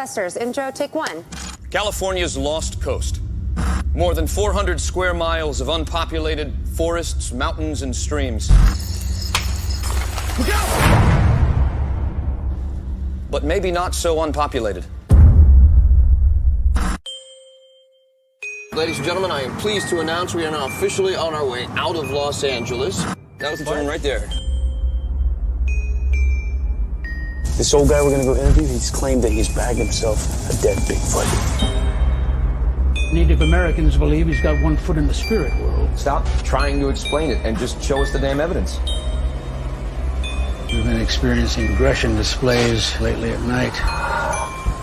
Ghostbusters intro, take one. California's lost coast. More than 400 square miles of unpopulated forests, mountains, and streams. Look out! But maybe not so unpopulated. Ladies and gentlemen, I am pleased to announce we are now officially on our way out of Los Angeles. That was the gentleman right there. This old guy we're gonna go interview, he's claimed that he's bagged himself a dead Bigfoot. Native Americans believe he's got one foot in the spirit world. Stop trying to explain it and just show us the damn evidence. We've been experiencing regression displays lately at night.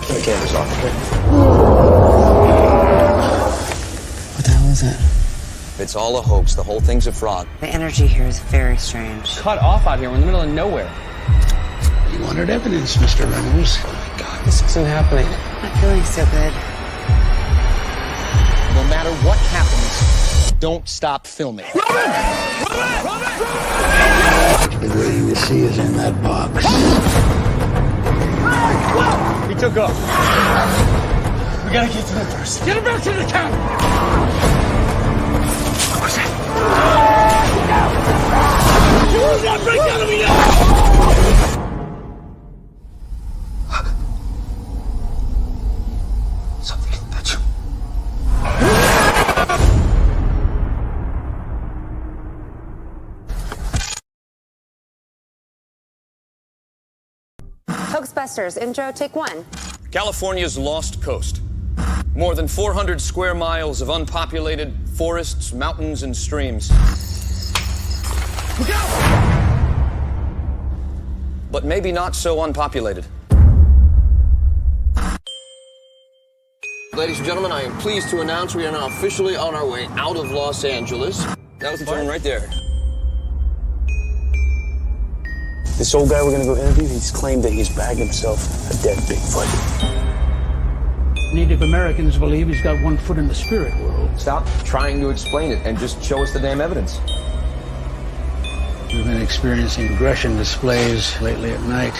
Turn the cameras off, okay? What the hell is that? It's all a hoax. The whole thing's a fraud. The energy here is very strange. Cut off out here. We're in the middle of nowhere. You wanted evidence, Mr. Reynolds. Oh my God, this isn't happening. I'm not feeling so good. No matter what happens, don't stop filming. The way you will see is in that box. He took off. We gotta get to him first. Get him back to the camp! What was that? You will not break out of me now! Something in the bedroom. Ghostbusters intro, take one. California's lost coast. More than 400 square miles of unpopulated forests, mountains, and streams. Look out! But maybe not so unpopulated. Ladies and gentlemen, I am pleased to announce we are now officially on our way out of Los Angeles. That was the gentleman right there. This old guy we're gonna go interview, he's claimed that he's bagged himself a dead Bigfoot. Native Americans believe he's got one foot in the spirit world. Stop trying to explain it and just show us the damn evidence. We've been experiencing regression displays lately at night.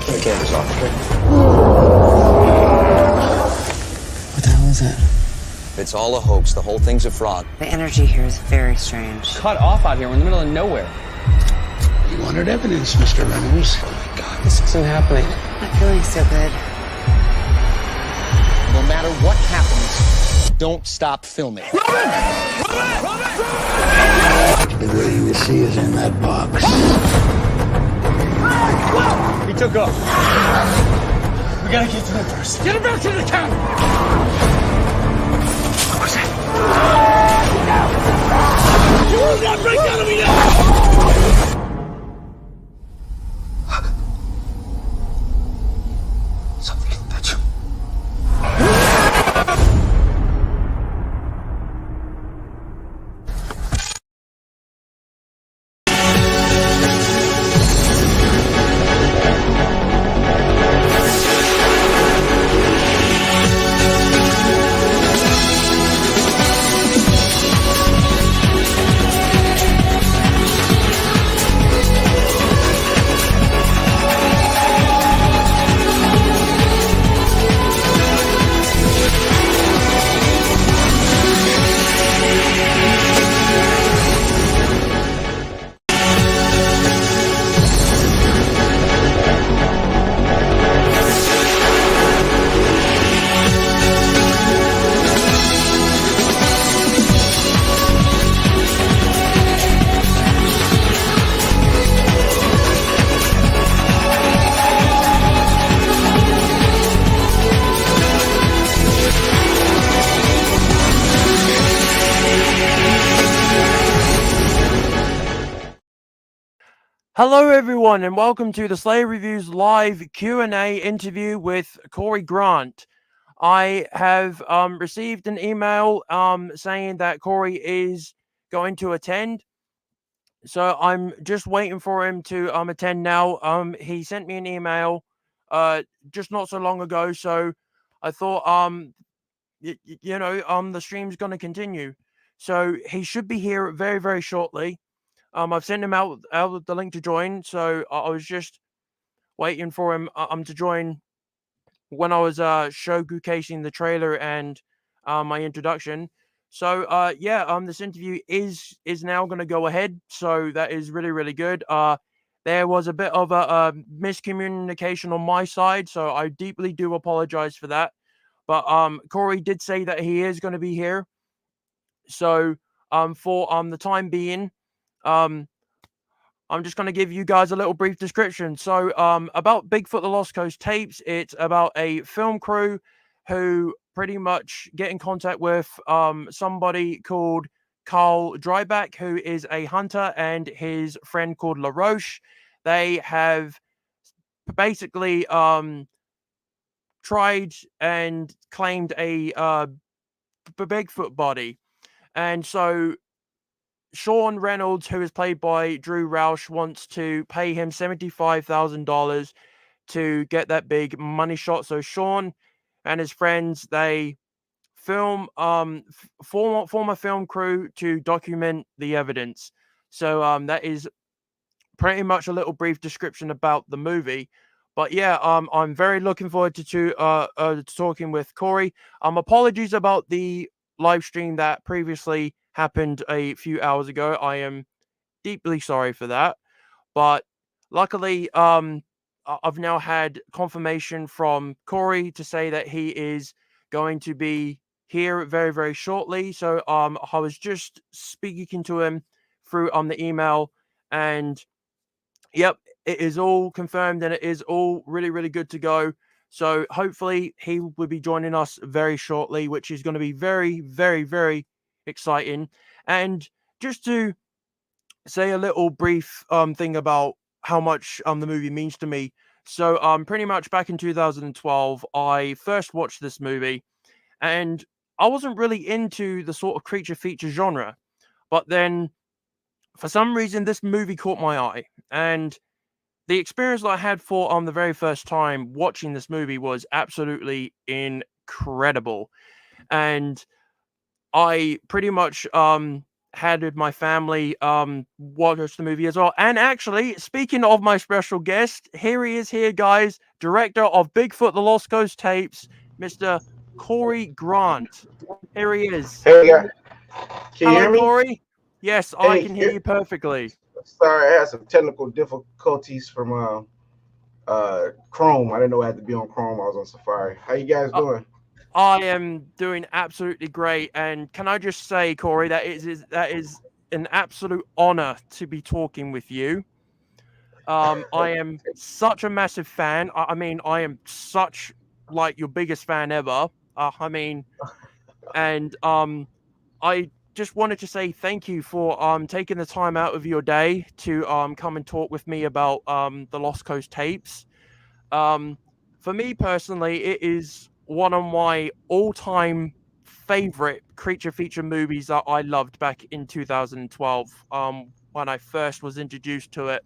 Turn the cameras off, okay? What the hell is that? It's all a hoax. The whole thing's a fraud. The energy here is very strange. Cut off out here. We're in the middle of nowhere. You wanted evidence, Mr. Reynolds. Oh my God, this isn't happening. I'm not feeling so good. No matter what happens, don't stop filming. The way you will see is in that box. He took off. We gotta get to him first. Get him back to the camp! What was that? You will not break out of me now! Something in the bedroom. Hello everyone and welcome to the Slay Reviews live Q&A interview with Corey Grant. I have received an email saying that Corey is going to attend. So I'm just waiting for him to attend now. He sent me an email just not so long ago, so I thought the stream's going to continue. So he should be here very, very shortly. I've sent him out the link to join, so I was just waiting for him to join when I was showcasing the trailer and my introduction. So yeah, this interview is now going to go ahead. So that is really really good. There was a bit of a miscommunication on my side, so I deeply do apologize for that. But Corey did say that he is going to be here. So for the time being, um I'm just going to give you guys a little brief description. So, about Bigfoot the Lost Coast tapes, it's about a film crew who pretty much get in contact with somebody called Carl Dryback, who is a hunter, and his friend called LaRoche. They have basically tried and claimed a Bigfoot body. And so Sean Reynolds, who is played by Drew Roush, wants to pay him $75,000 to get that big money shot. So Sean and his friends, they film form a film crew to document the evidence. So that is pretty much a little brief description about the movie. But yeah, I'm very looking forward to talking with Corey. Apologies about the live stream that previously happened a few hours ago. I am deeply sorry for that. But luckily, I've now had confirmation from Corey to say that he is going to be here very, very shortly. So I was just speaking to him through on the email, and yep, it is all confirmed and it is all really, really good to go. So hopefully he will be joining us very shortly, which is going to be very, very, very exciting. And just to say a little brief thing about how much the movie means to me. So pretty much back in 2012, I first watched this movie, and I wasn't really into the sort of creature feature genre. But then for some reason this movie caught my eye, and the experience that I had for the very first time watching this movie was absolutely incredible. And I pretty much had my family watch the movie as well. And actually, speaking of my special guest, here he is here, guys, director of Bigfoot the Lost Coast tapes, Mr. Corey Grant. Here he is. Hey, guys. Can you Hello, hear me? Corey. Yes, I Hey, can hear you perfectly. sorry, I had some technical difficulties from Chrome. I didn't know I had to be on Chrome. I was on Safari. How you guys doing? I am doing absolutely great, and can I just say, Corey, that is an absolute honor to be talking with you. I am such a massive fan. I mean, I am such like your biggest fan ever. I mean, and I just wanted to say thank you for taking the time out of your day to come and talk with me about the Lost Coast tapes. For me personally, it is one of my all-time favorite creature feature movies that I loved back in 2012. When I first was introduced to it,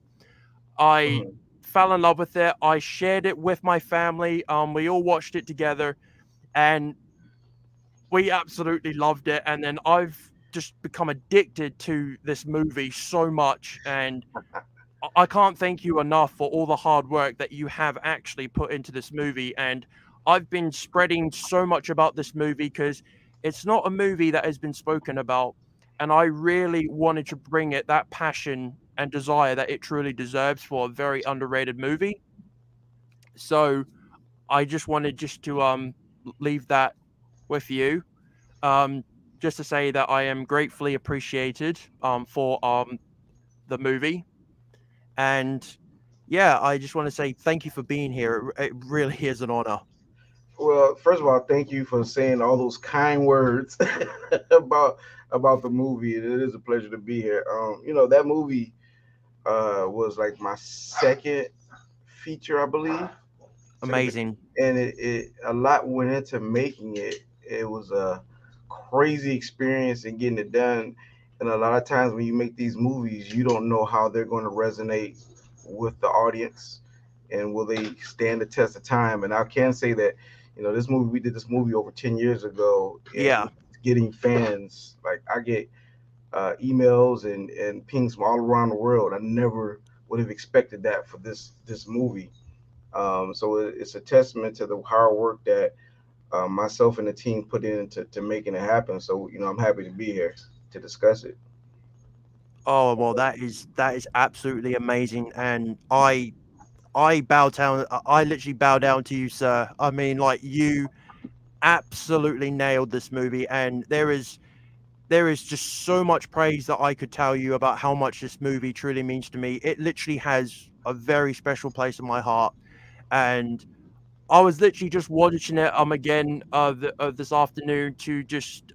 I Mhm. fell in love with it. I shared it with my family. We all watched it together, and we absolutely loved it. And then I've just become addicted to this movie so much, and I can't thank you enough for all the hard work that you have actually put into this movie. And I've been spreading so much about this movie because it's not a movie that has been spoken about. And I really wanted to bring it that passion and desire that it truly deserves for a very underrated movie. So I just wanted just to leave that with you. Um, just to say that I am gratefully appreciated for the movie. And yeah, I just want to say thank you for being here. It really is an honor. Well, first of all, thank you for saying all those kind words about about the movie. It is a pleasure to be here. That movie was like my second feature, I believe. Second, Amazing. and it a lot went into making it. It was a crazy experience in getting it done. And a lot of times when you make these movies, you don't know how they're going to resonate with the audience and will they stand the test of time. And I can say that, this movie, we did this movie over 10 years ago, Yeah. and getting fans, like I get emails and pings from all around the world. I never would have expected that for this movie. So it's a testament to the hard work that myself and the team put into making it happen. So I'm happy to be here to discuss it. Oh well, that is absolutely amazing, and I bow down. I literally bow down to you, sir. I mean, like you absolutely nailed this movie, and there is just so much praise that I could tell you about how much this movie truly means to me. It literally has a very special place in my heart, and I was literally just watching it again this afternoon to just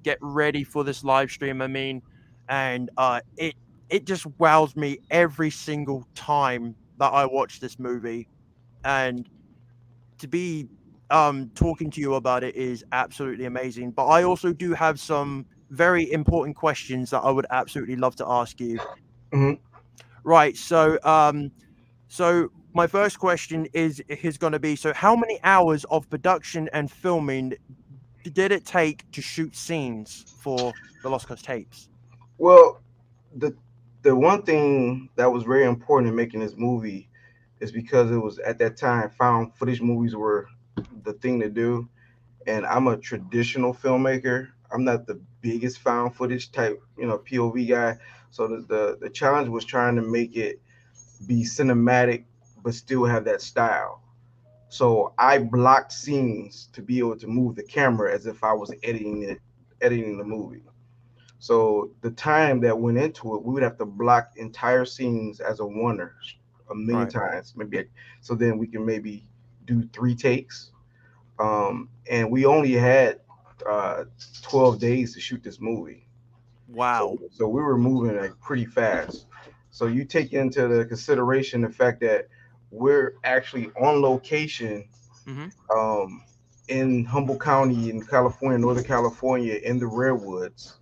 get ready for this live stream. I mean, and it just wows me every single time that I watch this movie, and to be talking to you about it is absolutely amazing. But I also do have some very important questions that I would absolutely love to ask you. Hmm. Right. So my first question is going to be, so how many hours of production and filming did it take to shoot scenes for the Lost Coast tapes? Well, the the one thing that was very important in making this movie is because it was at that time found footage movies were the thing to do, and I'm a traditional filmmaker. I'm not the biggest found footage type, POV guy. So the challenge was trying to make it be cinematic but still have that style. So I blocked scenes to be able to move the camera as if I was editing the movie. So the time that went into it, we would have to block entire scenes as a oneer a million Right. times, maybe. So then we can maybe do three takes. And we only had uh, 12 days to shoot this movie. So, Wow. so we were moving like pretty fast. So you take into the consideration the fact that we're actually on location Hmm. um, in Humboldt County in California, Northern California, in the redwoods,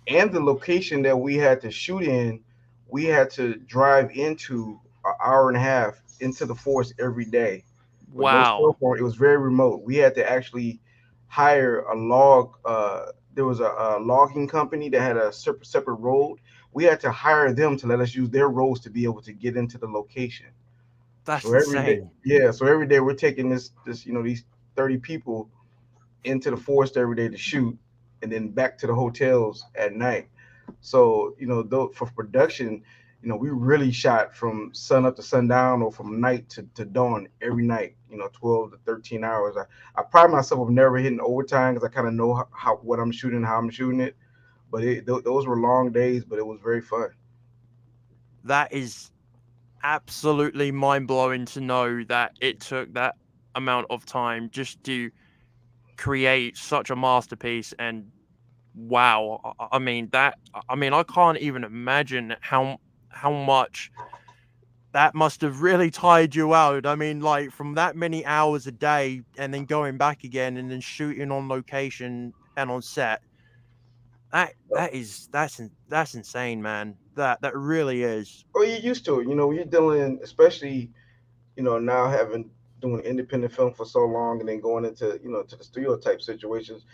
and the location that we had to shoot in, we had to drive into an hour and a half into the forest every day with no cell Wow. phone. It was very remote. We had to actually hire a log. There was a logging company that had a separate road. We had to hire them to let us use their roads to be able to get into the location. That's So every day, insane. yeah. So every day we're taking this these 30 people into the forest every day to shoot, and then back to the hotels at night. So though for production, we really shot from sun up to sundown or from night to dawn every night. 12 to 13 hours. I pride myself of never hitting overtime because I kind of know how what I'm shooting, how I'm shooting it. But those were long days, but it was very fun. That is absolutely mind blowing to know that it took that amount of time just to create such a masterpiece. And wow, I mean that. I mean, I can't even imagine how much that must have really tired you out. I mean, like from that many hours a day and then going back again and then shooting on location and on set. That's insane, man. That really is. Well, you're used to it. When you're dealing, especially now having doing independent film for so long and then going into to the studio type situations,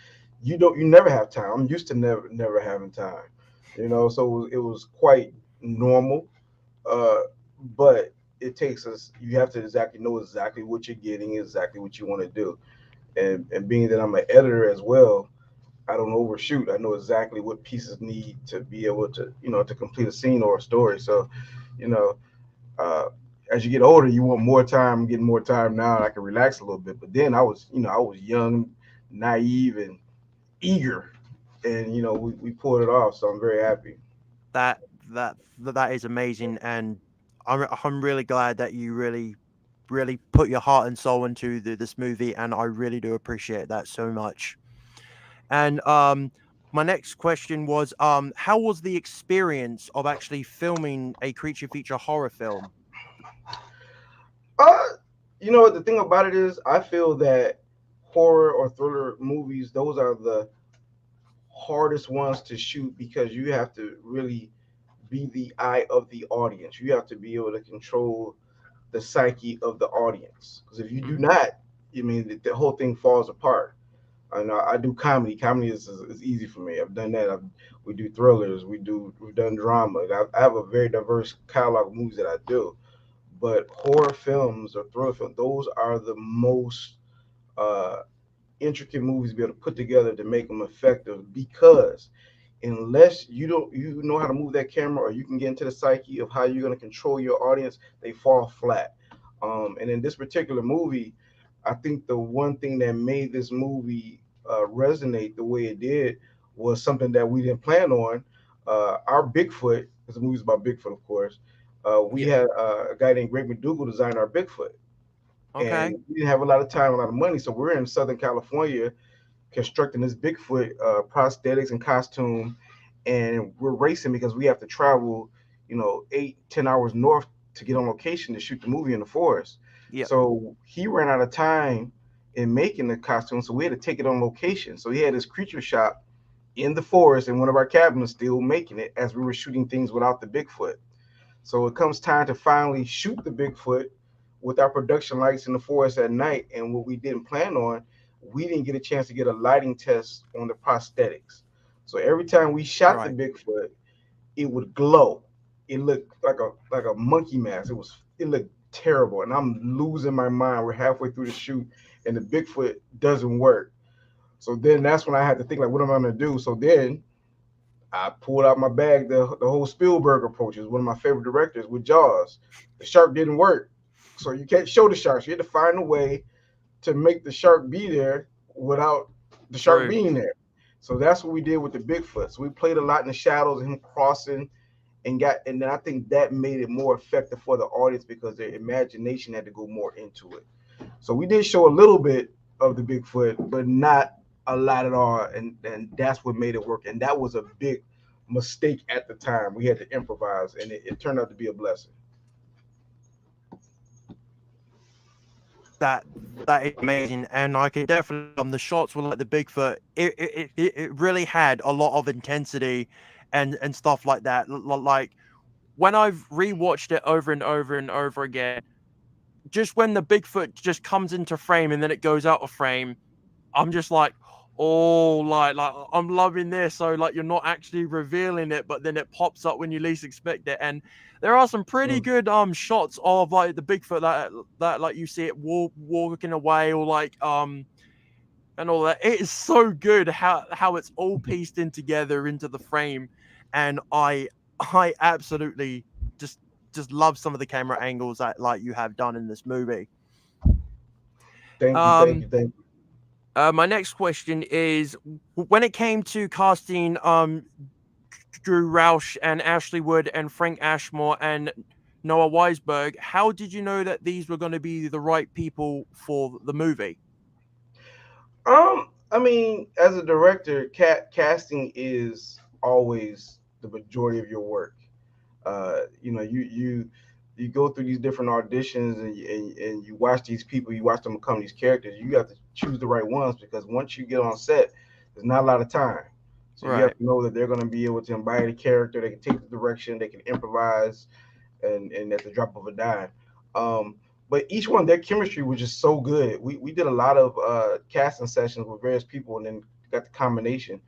you never have time. I'm used to never having time, so it was quite normal. uh but it takes us, you have to exactly know exactly what you're getting, exactly what you want to do. And being that I'm an editor as well, I don't overshoot. I know exactly what pieces need to be able to to complete a scene or a story. So you know uh, as you get older, you want more time. I'm getting more time now, and I can relax a little bit. But then I was young, naive, and eager, and we pulled it off. So I'm very happy. That that is amazing, and I'm really glad that you really put your heart and soul into this movie, and I really do appreciate that so much. And my next question was, how was the experience of actually filming a creature feature horror film? Uh, what the thing about it is, I feel that horror or thriller movies, those are the hardest ones to shoot because you have to really be the eye of the audience. You have to be able to control the psyche of the audience. Because if you do Mhm. not, the whole thing falls apart. I know I do comedy. Comedy is easy for me. I've done that. We do thrillers. We've done drama. I have a very diverse catalog of movies that I do. but horror films or thriller films, those are the most uh, intricate movies to be able to put together to make them effective, because unless you know how to move that camera, or you can get into the psyche of how you're going to control your audience, they fall flat. And in this particular movie, I think the one thing that made this movie resonate the way it did was something that we didn't plan on. Our Bigfoot, because the movie's about Bigfoot, of course. We Yeah. had a guy named Greg McDougal design our Bigfoot, Okay. and we didn't have a lot of time, a lot of money, so we're in Southern California constructing this Bigfoot prosthetics and costume, and we're racing because we have to travel, 8-10 hours north to get on location to shoot the movie in the forest. Yep. So he ran out of time in making the costume, so we had to take it on location. So he had his creature shop in the forest in one of our cabins, still making it as we were shooting things without the Bigfoot. So it comes time to finally shoot the Bigfoot with our production lights in the forest at night. And what we didn't plan on, we didn't get a chance to get a lighting test on the prosthetics. So every time we shot the Right. Bigfoot, it would glow. It looked like a monkey mask. It looked terrible. And I'm losing my mind. We're halfway through the shoot and the Bigfoot doesn't work. So then that's when I had to think, like, what am I gonna do? So then I pulled out my bag, the whole Spielberg approach is one of my favorite directors with Jaws. The shark didn't work. So you can't show the shark. So you had to find a way to make the shark be there without the shark True. being there. So that's what we did with the Bigfoot. So we played a lot in the shadows, him crossing, and then I think that made it more effective for the audience because their imagination had to go more into it. So we did show a little bit of the Bigfoot, but not a lot at all, and that's what made it work. And that was a big mistake at the time. We had to improvise, and it turned out to be a blessing. That that is amazing, and I can definitely the shots were like the Bigfoot. It really had a lot of intensity, and stuff like that. Like when I've rewatched it over and over and over again, just when the Bigfoot just comes into frame and then it goes out of frame, I'm just like, oh, like I'm loving this. So like you're not actually revealing it, but then it pops up when you least expect it. And there are some pretty Mm. good shots of like the Bigfoot that like you see it walking away or like and all that. It is so good how it's all pieced in together into the frame, and I absolutely just love some of the camera angles that like you have done in this movie. Thank you, thank Um, you, thank you. my next question is, when it came to casting Drew Roush and Ashley Wood and Frank Ashmore and Noah Weisberg, how did you know that these were going to be the right people for the movie? I mean, as a director, casting is always the majority of your work. You go through these different auditions, and you watch these people, you watch them become these characters. You have to choose the right ones, because once you get on set, there's not a lot of time. So you Right. have to know that they're going to be able to embody the character. They can take the direction. They can improvise, and at the drop of a dime. Um, but each one, their chemistry was just so good. We did a lot of casting sessions with various people, and then got the combination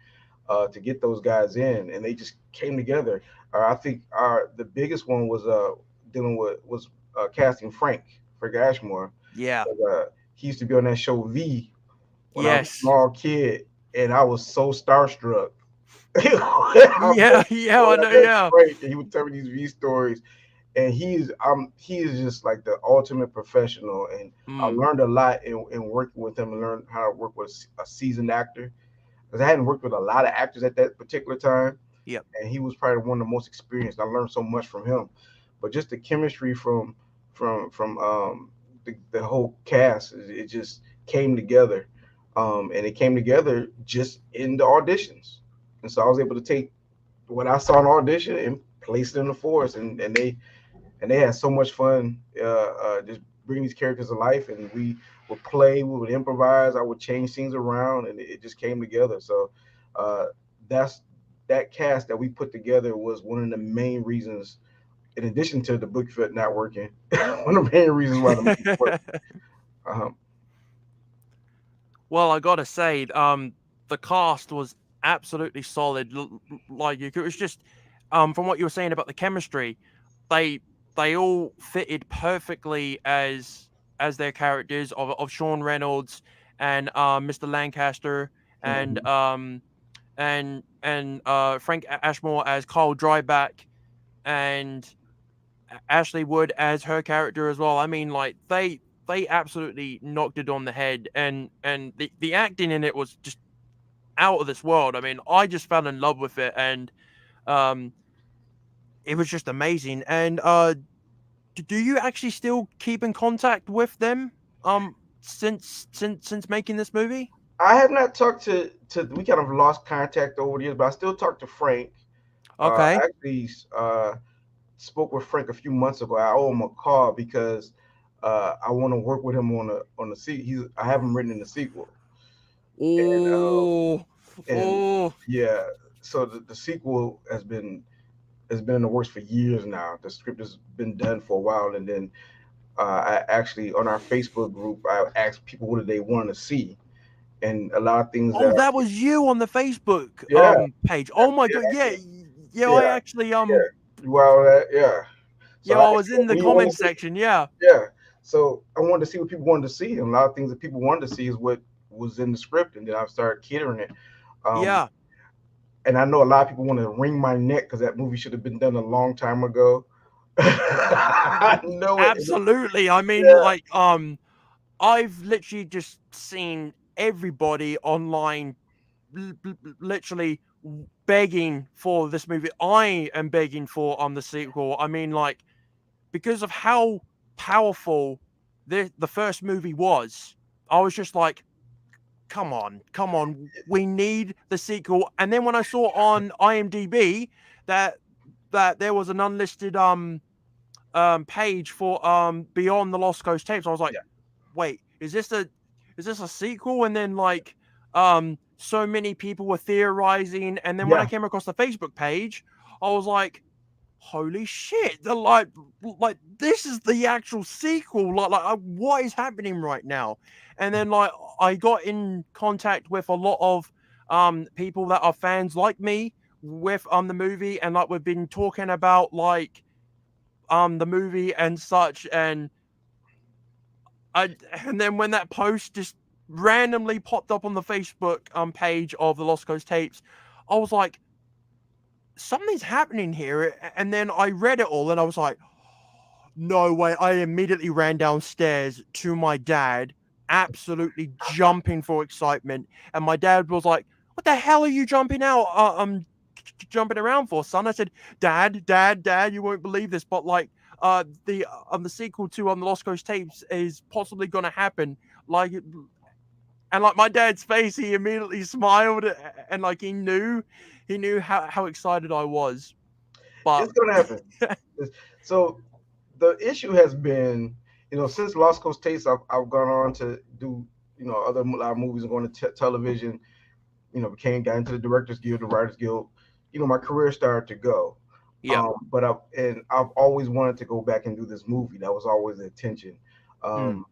to get those guys in, and they just came together. I think the biggest one was dealing with was casting Frank Ashmore. Yeah. He used to be on that show V when I was a Yes. small kid, and I was so starstruck. Yeah. Yeah. I know. Yeah. Frank, and he would tell me these V stories, and he is just like the ultimate professional. And I Mm. learned a lot in working with him, and learned how to work with a seasoned actor, because I hadn't worked with a lot of actors at that particular time, Yep. and he was probably one of the most experienced. I learned so much from him, but just the chemistry from the whole cast, it just came together, and it came together just in the auditions, and so I was able to take what I saw in audition and place it in the force, and they had so much fun just bringing these characters to life, and we would play, we would improvise, I would change things around, and it just came together. So uh, that's that cast that we put together was one of the main reasons, in addition to the Bigfoot not working, one of the main reasons why the movie worked. Um, Well, I gotta say, the cast was absolutely solid. Like it was just, from what you were saying about the chemistry, they they all fitted perfectly as their characters of Sean Reynolds and Mr. Lancaster and Mhm. Frank Ashmore as Carl Dryback and Ashley Wood as her character as well. I mean, like they absolutely knocked it on the head, and the acting in it was just out of this world. I mean, I just fell in love with it, and um, it was just amazing. And do you actually still keep in contact with them? Since making this movie? I have not talked to. We kind of lost contact over the years, but I still talk to Frank. Okay. I actually spoke with Frank a few months ago. I owe him a call because I want to work with him on the sequel. I have him written in the sequel, and Oh, and oh, yeah, so the sequel has been in the works for years now. The script has been done for a while, and then I actually on our Facebook group I asked people what do they want to see, and a lot of things that oh! are That was you on the Facebook yeah page. Oh my god! Yeah, yeah yeah. I yeah actually yeah well yeah. So yeah. I I asked was in what the do you want comment to see? section. Yeah, Yeah. So I wanted to see what people wanted to see, and a lot of things that people wanted to see is what was in the script, and then I started catering it. Um, yeah. and I know a lot of people want to wring my neck because that movie should have been done a long time ago. I know it. Absolutely. I mean, Yeah, like, I've literally just seen everybody online literally begging for this movie. I am begging for the sequel. I mean, like, because of how powerful the first movie was, I was just like, come on, we need the sequel. And then when I saw on IMDb that there was an unlisted page for Beyond the Lost Coast tapes, I was like, yeah, wait, is this a sequel? And then like so many people were theorizing, and then when I yeah. came across the Facebook page, I was like, holy shit, they're like this is the actual sequel. What is happening right now? And then like I got in contact with a lot of people that are fans like me with the movie, and like we've been talking about like the movie and such. And then when that post just randomly popped up on the Facebook page of the Lost Coast tapes, I was like, something's happening here. And then I read it all and I was like, no way. I immediately ran downstairs to my dad, absolutely jumping for excitement. And my dad was like, what the hell are you jumping out? Jumping around for, son? I said, Dad, you won't believe this, but like, the sequel to the Lost Coast tapes is possibly going to happen. Like, and like my dad's face, he immediately smiled, and like he knew how excited I was. But It's gonna happen. So the issue has been, since Lost Coast Tapes, I've gone on to do, other lot of movies and going to television. Got into the Directors Guild, the Writers Guild. My career started to go. yeah, But I've always wanted to go back and do this movie. That was always the intention. mm,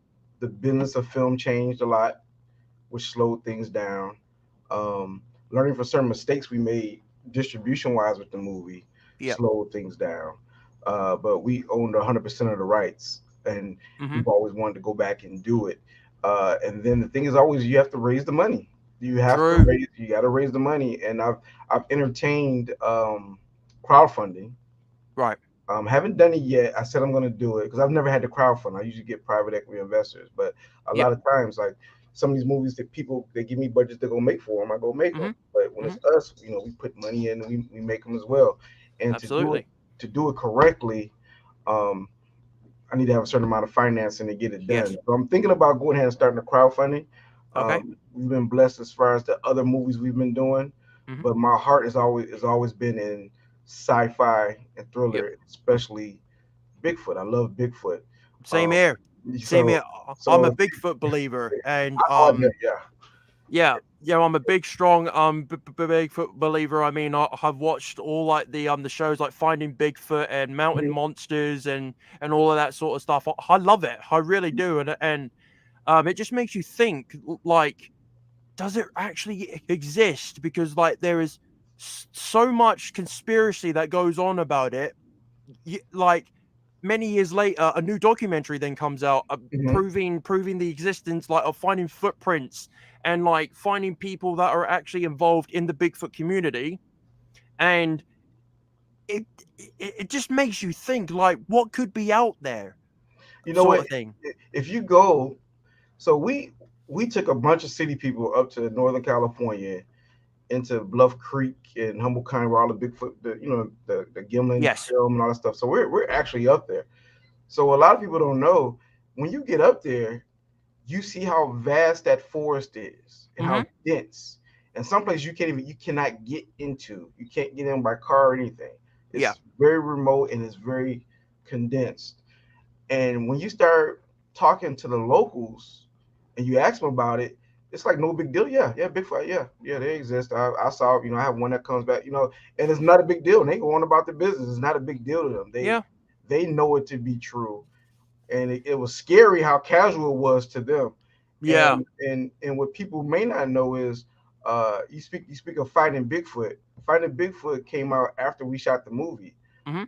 The business of film changed a lot, which slowed things down. Learning from certain mistakes we made distribution wise with the movie yeah, slowed things down. But we owned 100% of the rights, and mm-hmm, we've always wanted to go back and do it. And then the thing is always you have to raise the money. true, You got to raise the money. And I've entertained crowdfunding. right, Haven't done it yet. I said I'm going to do it because I've never had to crowdfund. I usually get private equity investors, but a yeah, lot of times, like some of these movies that people they give me budgets to go make for them, I go make them. mm-hmm, But when mm-hmm, it's us, we put money in, and we make them as well. And absolutely, to do it correctly, um, I need to have a certain amount of financing to get it done. yes, So I'm thinking about going ahead and starting the crowdfunding. okay, We've been blessed as far as the other movies we've been doing, mm-hmm, but my heart has always been in sci-fi and yep, thriller, especially Bigfoot. I love Bigfoot. same Um, here, same so here. I'm a so Bigfoot believer, and yeah, yeah, I'm a big, strong, Bigfoot believer. I mean, I've watched all like the shows like Finding Bigfoot and Mountain mhm, Monsters and all of that sort of stuff. I love it. I really do, and it just makes you think, like, does it actually exist? Because like there is so much conspiracy that goes on about it. Like many years later, a new documentary then comes out Mhm. proving the existence like of finding footprints and like finding people that are actually involved in the Bigfoot community, and it it just makes you think like what could be out there, You know sort what? of thing. If you go, so we took a bunch of city people up to Northern California into Bluff Creek and Humboldt County, where all the Bigfoot, the Gimlin Yes. film and all that stuff. So we're actually up there. So a lot of people don't know when you get up there, you see how vast that forest is and Mm-hmm. how dense. And some places you cannot get into. You can't get in by car or anything. Yeah. It's very remote and it's very condensed. And when you start talking to the locals and you ask them about it, it's like no big deal. Yeah, yeah, Bigfoot. Yeah, they exist. I saw, I have one that comes back, and it's not a big deal. And they go on about the business. It's not a big deal to them. Yeah. They know it to be true. And it was scary how casual it was to them. Yeah. And what people may not know is you speak of Finding Bigfoot. Finding Bigfoot came out after we shot the movie. Mm-hmm.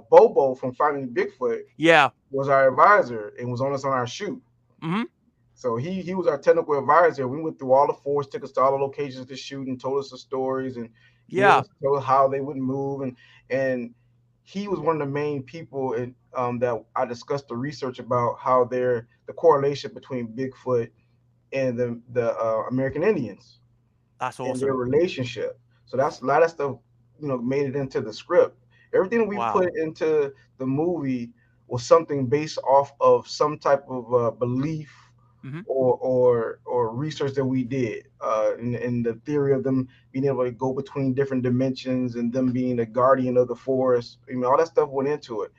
Bobo from Finding Bigfoot Yeah. was our advisor and was on us on our shoot. Mm-hmm. So he was our technical advisor. We went through all the forest, took us to all the locations to shoot, and told us the stories and Yeah. told us how they would move. And he was one of the main people that I discussed the research about how the correlation between Bigfoot and the American Indians That's and their awesome. relationship. So that's a lot of stuff, made it into the script. Everything that we Wow. put into the movie was something based off of some type of belief Mm-hmm. or research that we did, in the theory of them being able to go between different dimensions and them being the guardian of the forest. All that stuff went into it.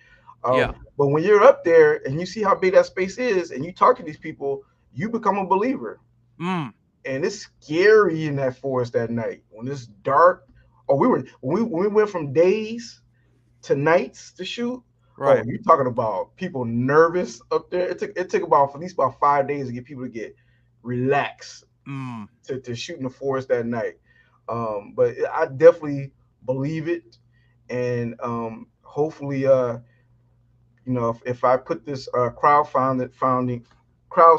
Yeah. But when you're up there and you see how big that space is, and you talk to these people, you become a believer. Mm. And it's scary in that forest that night when it's dark. Oh, when we went from days to nights to shoot. Oh, Right. you're talking about people nervous up there. It took about at least about 5 days to get people to get relaxed Mm. to shoot in the forest that night. But I definitely believe it, and hopefully, if I put this crowd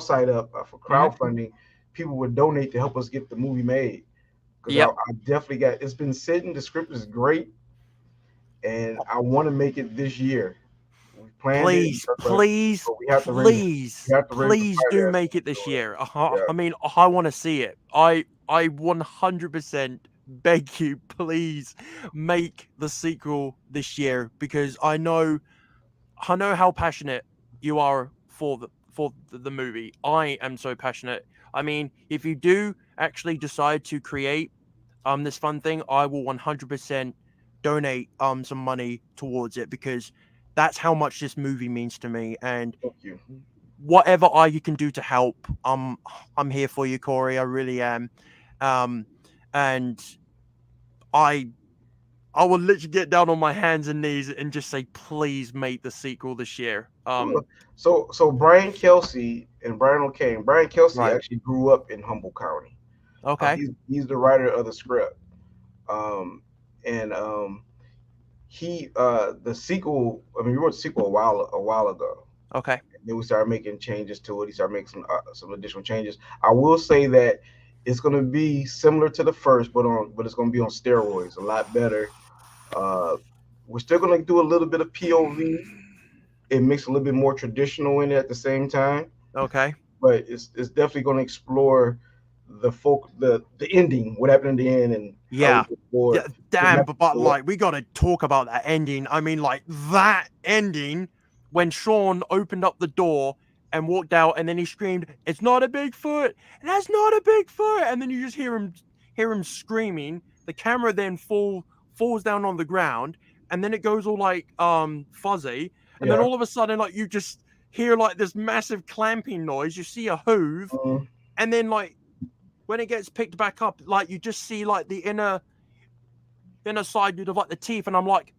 site up for Mm-hmm. crowdfunding, people would donate to help us get the movie made. Because Yep. I definitely it's been sitting. The script is great, and I want to make it this year. We planned it, Please, but please, we have to raise please, we have to raise the please do finances make it to this do it. year. Yeah. I mean, I want to see it. I 100% beg you, please make the sequel this year because I know how passionate you are for the movie. I am so passionate. I mean, if you do actually decide to create this fun thing, I will 100% donate some money towards it because that's how much this movie means to me, and Thank you. whatever I can do to help, I'm here for you, Corey. I really am. And I will literally get down on my hands and knees and just say, please make the sequel this year. So Brian Kelsey and Brian O'Kane. Brian Kelsey Right. actually grew up in Humboldt County. Okay. He's the writer of the script. And the sequel. I mean, we wrote the sequel a while ago. Okay. And then we started making changes to it. He started making some additional changes. I will say that it's going to be similar to the first, but it's going to be on steroids, a lot better. We're still going to do a little bit of POV. It makes a little bit more traditional in it at the same time. Okay. But it's definitely going to explore the ending, what happened in the end, and Yeah. Yeah, damn, but like we gotta talk about that ending. I mean, like that ending when Sean opened up the door and walked out, and then he screamed, "It's not a Bigfoot! That's not a Bigfoot!" And then you just hear him screaming. The camera then falls down on the ground, and then it goes all like fuzzy, and then all of a sudden, like you just hear like this massive clamping noise. You see a hoof, and then like when it gets picked back up, like you just see like the inner side of like the teeth, and I'm like,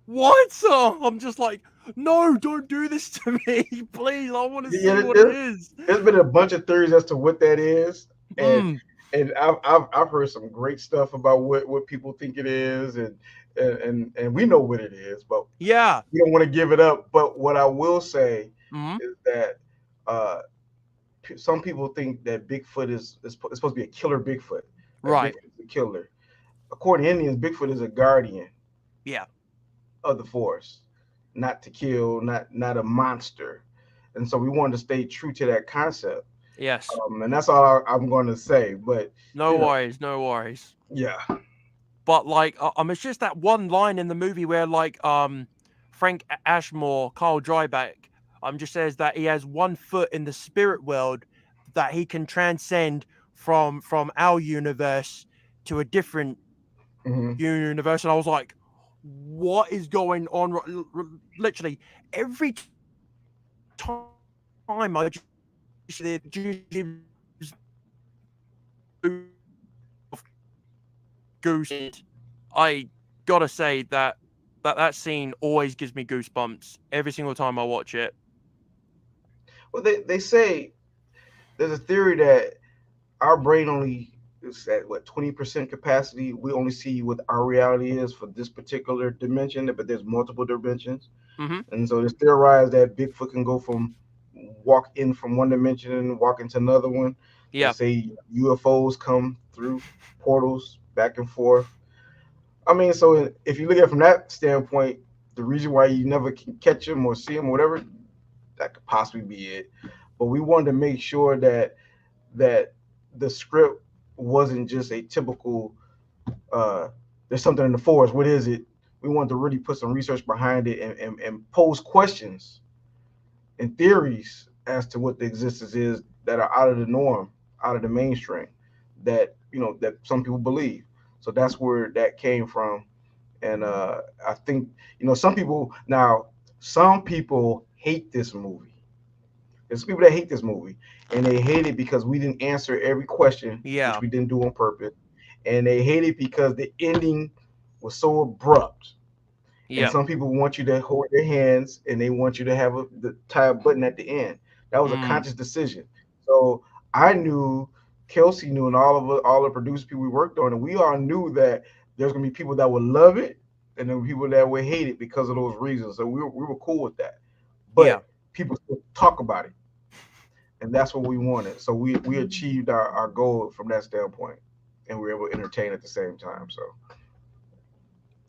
what? I'm just like, no, don't do this to me, please. I want to see what it is. There's been a bunch of theories as to what that is, and I've heard some great stuff about what people think it is, and and we know what it is, but Yeah. we don't want to give it up. But what I will say Hmm. is that uh, some people think that Bigfoot is supposed to be a killer Bigfoot. That Right. Bigfoot is a killer. According to Indians, Bigfoot is a guardian Yeah. of the forest, not to kill, not a monster. And so we wanted to stay true to that concept. Yes. And that's all I'm going to say. But No you know, worries. No worries. yeah. But like, it's just that one line in the movie where like, Frank Ashmore, Carl Dryback, just says that he has one foot in the spirit world, that he can transcend from our universe to a different Hmm. universe, and I was like, what is going on? Literally every time I just see the gives goose. I gotta say that scene always gives me goosebumps every single time I watch it. Well, they say there's a theory that our brain only is at what 20% capacity. We only see what our reality is for this particular dimension, but there's multiple dimensions. Hmm. And so it's theorized that Bigfoot can go from walk in from one dimension and walk into another one. They Yeah. say UFOs come through portals back and forth. I mean, so if you look at it from that standpoint, the reason why you never can catch them or see them or whatever, that could possibly be it. But we wanted to make sure that the script wasn't just a typical there's something in the forest. What is it? We wanted to really put some research behind it and pose questions and theories as to what the existence is that are out of the norm, out of the mainstream, that that some people believe. So that's where that came from. And I think some people hate this movie. There's people that hate this movie, and they hate it because we didn't answer every question, which Yeah. we didn't do on purpose, and they hate it because the ending was so abrupt. And Yeah. some people want you to hold their hands, and they want you to have the tie a button at the end. That was a Mm. conscious decision. So I knew, Kelsey knew, and all the producer people we worked on, and we all knew that there's gonna be people that would love it, and then people that would hate it because of those reasons. So we were cool with that. Yeah. But people still talk about it, and that's what we wanted. So we achieved our goal from that standpoint, and we were able to entertain at the same time. So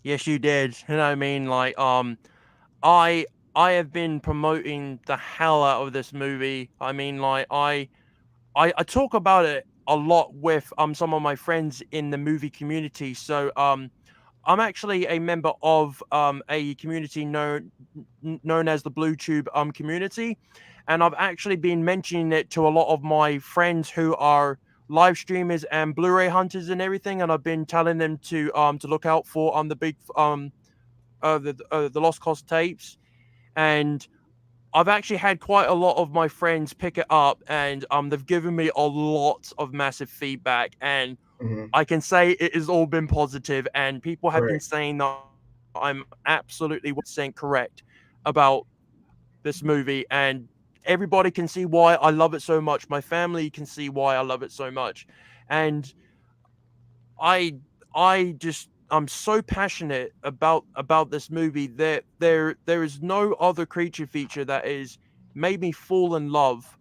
Yes, you did. And I mean, like, I I have been promoting the hell out of this movie. I mean, like, I talk about it a lot with some of my friends in the movie community. So I'm actually a member of a community known as the Blue Tube community, and I've actually been mentioning it to a lot of my friends who are live streamers and Blu-ray hunters and everything, and I've been telling them to look out for the big the Lost Cause tapes, and I've actually had quite a lot of my friends pick it up, and they've given me a lot of massive feedback, and mhm, I can say it has all been positive, and people have been great. saying that I'm absolutely 100% correct about this movie, and everybody can see why I love it so much. My family can see why I love it so much, and I I'm so passionate about this movie that there is no other creature feature that is made me fall in love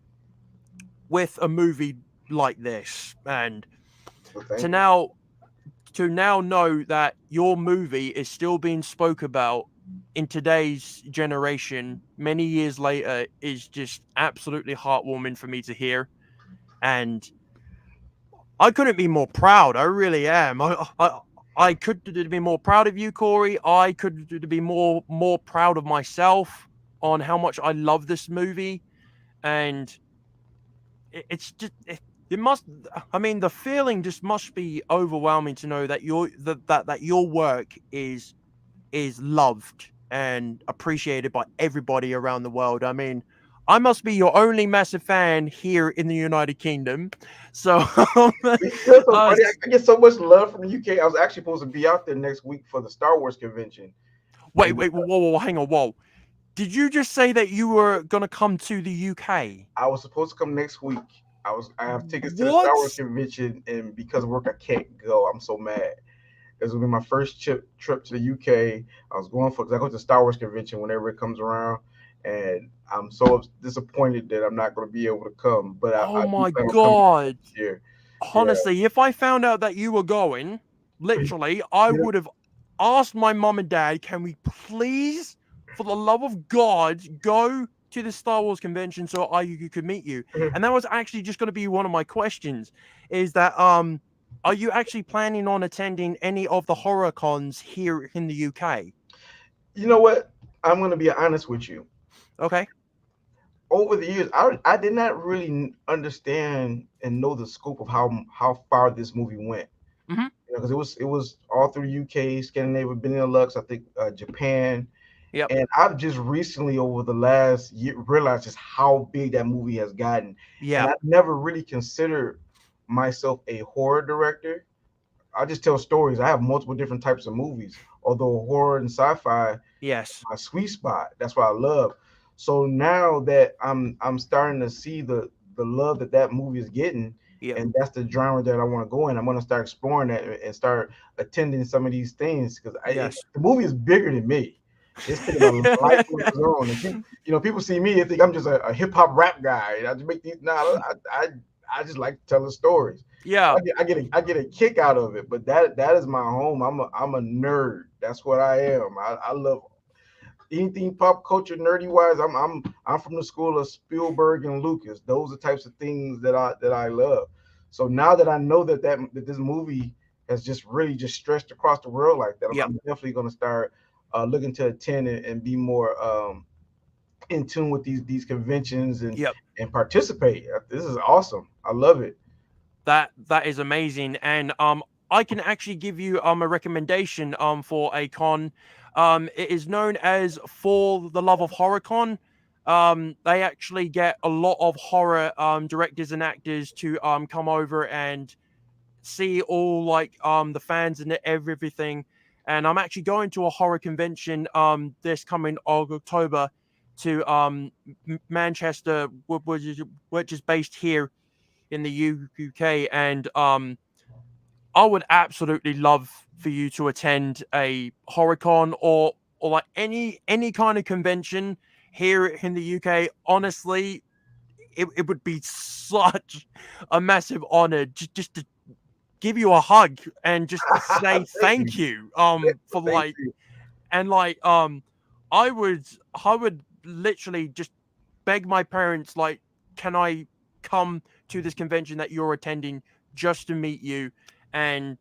with a movie like this, and Well, to thank you. now know that your movie is still being spoke about in today's generation many years later is just absolutely heartwarming for me to hear, and I couldn't be more proud. I really am. I could be more proud of you, Corey. I could be more proud of myself on how much I love this movie, and it's just it must. I mean, the feeling just must be overwhelming to know that that your work is loved and appreciated by everybody around the world. I mean, I must be your only massive fan here in the United Kingdom. So, It's so uh, funny. I get so much love from the UK. I was actually supposed to be out there next week for the Star Wars convention, wait, and whoa, hang on, whoa. Did you just say that you were gonna come to the UK? I was supposed to come next week. I have tickets to the Star Wars What? convention, and because of work, I can't go. I'm so mad. This will be my first trip to the UK. I was going for because I go to the Star Wars convention whenever it comes around, and I'm so disappointed that I'm not going to be able to come. But Oh I do my plan on coming god. this year. Yeah. Honestly, if I found out that you were going, literally, I Yeah. would have asked my mum and dad, can we please, for the love of God, go to the Star Wars convention so I could meet you? And that was actually just going to be one of my questions, is that are you actually planning on attending any of the horror cons here in the UK? You know what? I'm going to be honest with you. Okay. Over the years, I did not really understand and know the scope of how far this movie went. Hmm. Because it was all through UK, Scandinavia, Benelux, I think Japan, Yep. and I've just recently over the last year realized just how big that movie has gotten, and Yeah. I never really considered myself a horror director. I just tell stories. I have multiple different types of movies, although horror and sci-fi Yes. my sweet spot. That's what I love. So now that I'm starting to see the love that that movie is getting, Yep. and that's the genre that I want to go in. I'm going to start exploring that and start attending some of these things because Yes. the movie is bigger than me. It's taking a life of its own, and people see me and think I'm just a hip hop rap guy. And I just make these. I just like telling stories. Yeah. I get a kick out of it. But that is my home. I'm a nerd. That's what I am. I love anything pop culture nerdy wise. I'm from the school of Spielberg and Lucas. Those are types of things that I love. So now that I know that this movie has just really just stretched across the world like that, Yep. I'm definitely going to start looking to attend and be more in tune with these conventions Yep. and participate. This is awesome. I love it. That is amazing, and I can actually give you a recommendation for a con. It is known as For the Love of Horror Con. They actually get a lot of horror directors and actors to come over and see all like the fans and everything. And I'm actually going to a horror convention this coming October to Manchester, which is based here in the UK, and I would absolutely love for you to attend a HorrorCon or like any kind of convention here in the UK. Honestly, it would be such a massive honor just to give you a hug and just to say Thank you. thank you for Thank like you. and like I would literally just beg my parents, like, can I come to this convention that you're attending just to meet you and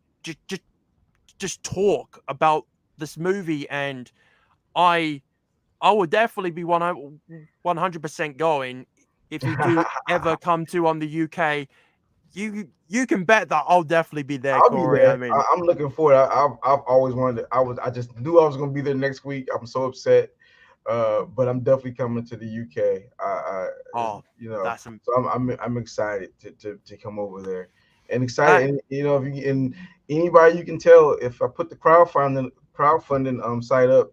just talk about this movie? And I I would definitely be 100% going if you do ever come to the UK. You can bet that I'll definitely be there, I'll be Corey. I there. mean, I'm looking forward. I've always wanted. I just knew I was going to be there next week. I'm so upset, but I'm definitely coming to the UK. oh, You know, that's so I'm excited to come over there, and that. excited. And if you and anybody you can tell if I put the crowdfunding site up and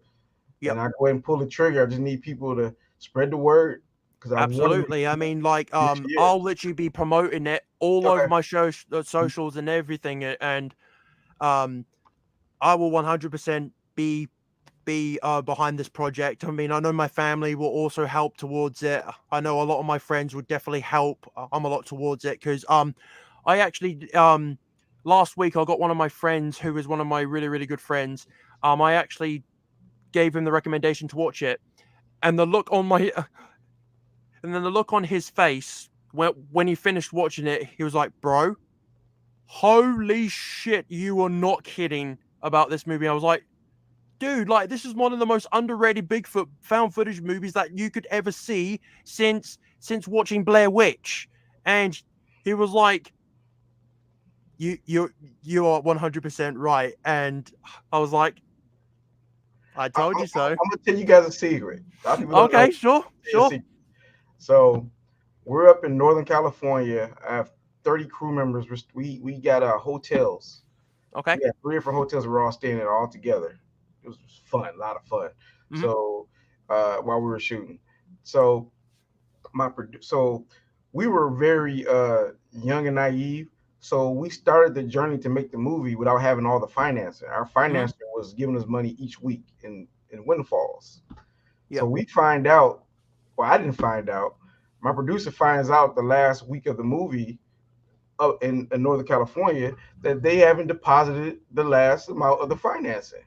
Yep. I go ahead and pull the trigger, I just need people to spread the word because I want to Absolutely. I mean, like, this year. I'll literally be promoting it all over Okay. my socials and everything, and um, I will 100% be behind this project. I mean, I know my family will also help towards it. I know a lot of my friends would definitely help. I'm a lot towards it because I actually last week I got one of my friends who is one of my really really good friends. I actually gave him the recommendation to watch it, and the look on my and then the look on his face when he finished watching it, he was like, "Bro, holy shit, you are not kidding about this movie." I was like, "Dude, like this is one of the most underrated Bigfoot found footage movies that you could ever see since watching Blair Witch." And he was like, "You are 100% right." And I was like, "I told you so." I'm gonna tell you guys a secret. A lot of people don't know. Okay, sure, A sure. secret. So we're up in Northern California. I have 30 crew members. We got hotels. Okay. We had three different hotels. We're all staying there all together. It was fun, a lot of fun. Mhm. So while we were shooting, so so we were very young and naive. So we started the journey to make the movie without having all the financing. Our Mhm. financer was giving us money each week in windfalls. So Yep. we find out, well, I didn't find out. My producer finds out the last week of the movie up in Northern California that they haven't deposited the last amount of the financing.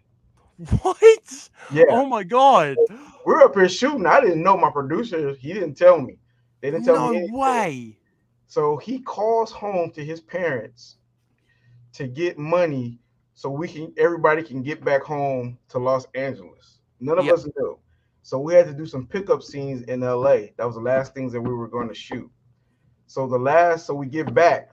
What? Yeah. Oh my god. We're up here shooting. I didn't know. My producer, he didn't tell me. They didn't tell me No anything. way. So he calls home to his parents to get money so everybody can get back home to Los Angeles. None of Yep. us knew. So we had to do some pickup scenes in LA. That was the last things that we were going to shoot. So we get back,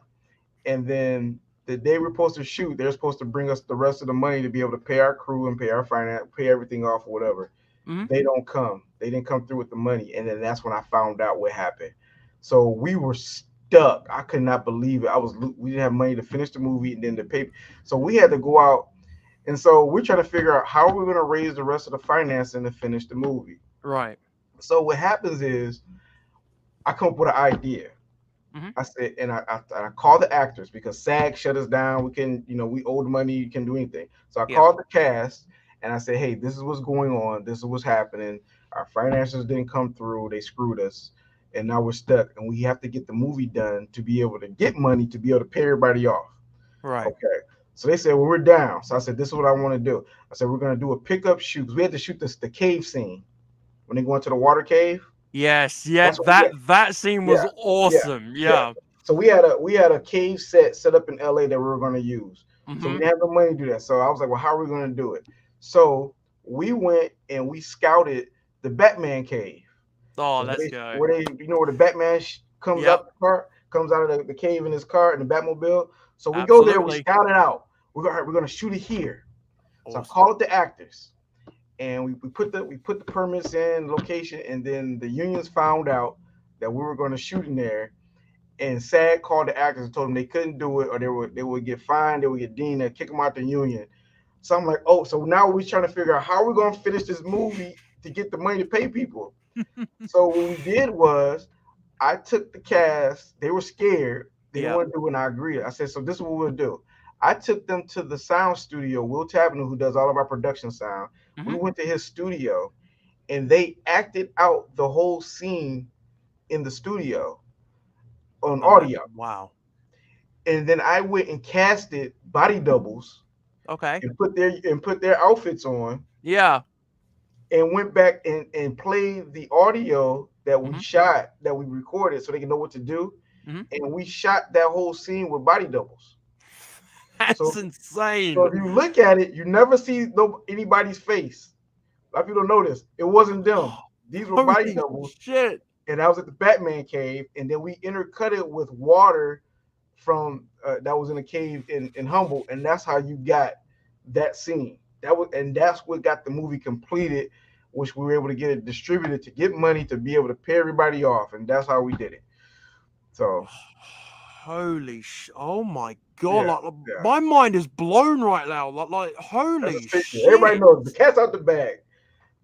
and then the day we're supposed to shoot, they're supposed to bring us the rest of the money to be able to pay our crew and pay our finance, pay everything off or whatever. Mhm. They don't come. They didn't come through with the money, and then that's when I found out what happened. So we were stuck. I could not believe it. We didn't have money to finish the movie and then to pay. So we had to go out, and so we're trying to figure out how are we going to raise the rest of the financing to finish the movie. Right. So what happens is I come up with an idea. Mhm. I said, and I called the actors because SAG shut us down. We can, we owed money. You can do anything. So I Yep. called the cast and I said, hey, this is what's going on. This is what's happening. Our financiers didn't come through. They screwed us. And now we're stuck. And we have to get the movie done to be able to get money to be able to pay everybody off. Right. Okay. So they said, well, we're down. So I said, this is what I want to do. I said, we're going to do a pickup shoot because we had to shoot the cave scene when they go into the water cave. Yes. Yeah. That's what we had. That scene Yeah. was Yeah. awesome. Yeah. Yeah. So we had a cave set up in LA that we were going to use. So we Mhm. didn't have the money to do that. So I was like, well, how are we going to do it? So we went and we scouted the Batman cave. Oh, Where let's they, go. where they where the Batman comes Yep. out the car, comes out of the cave in his car in the Batmobile. So we go there, we Absolutely. scout it out. We're gonna shoot it here. So I Awesome. call it the actors, and we put the permits in location, and then the unions found out that we were going to shoot in there, and SAG called the actors and told them they couldn't do it, or they would get fined, they would get deemed, and kick them out the union. So I'm like, oh, so now we're trying to figure out how we're going to finish this movie to get the money to pay people. So what we did was I took the cast. They were scared. They didn't Yep. want to do it, and I agreed. I said, so this is what we'll do. I took them to the sound studio, Will Taverner, who does all of our production sound. We Mhm. went to his studio, and they acted out the whole scene in the studio on Oh my. audio. Wow. And then I went and casted body doubles Okay. and put their outfits on Yeah. and went back and played the audio that we Mhm. shot, that we recorded so they can know what to do. Mhm. And we shot that whole scene with body doubles. That's So so insane. if you look at it, you never see anybody's face. A lot of people don't notice. It wasn't them. These were body Holy doubles. shit. And I was at the Batman cave, and then we intercut it with water from that was in a cave in Humboldt, and that's how you got that scene. That's what got the movie completed, which we were able to get it distributed to get money to be able to pay everybody off, and that's how we did it. So Holy sh! Oh my god! yeah, Like yeah, my mind is blown right now. Like that's a holy statement. Everybody shit! knows the cat's out the bag,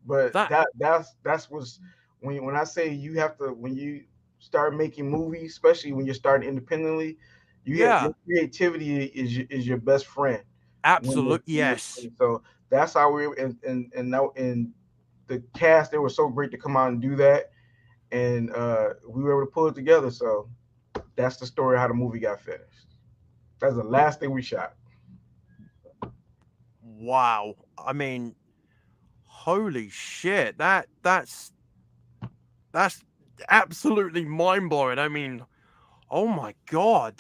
but That that's was when I say you have to when you start making movies, especially when you're starting independently, yeah, your creativity is your best friend. absolute yes, So that's how we and now in the cast they were so great to come out and do that, and we were able to pull it together. So that's the story of how the movie got finished. That's the last thing we shot. wow. I mean, holy shit! That's absolutely mind blowing. I mean, oh my god,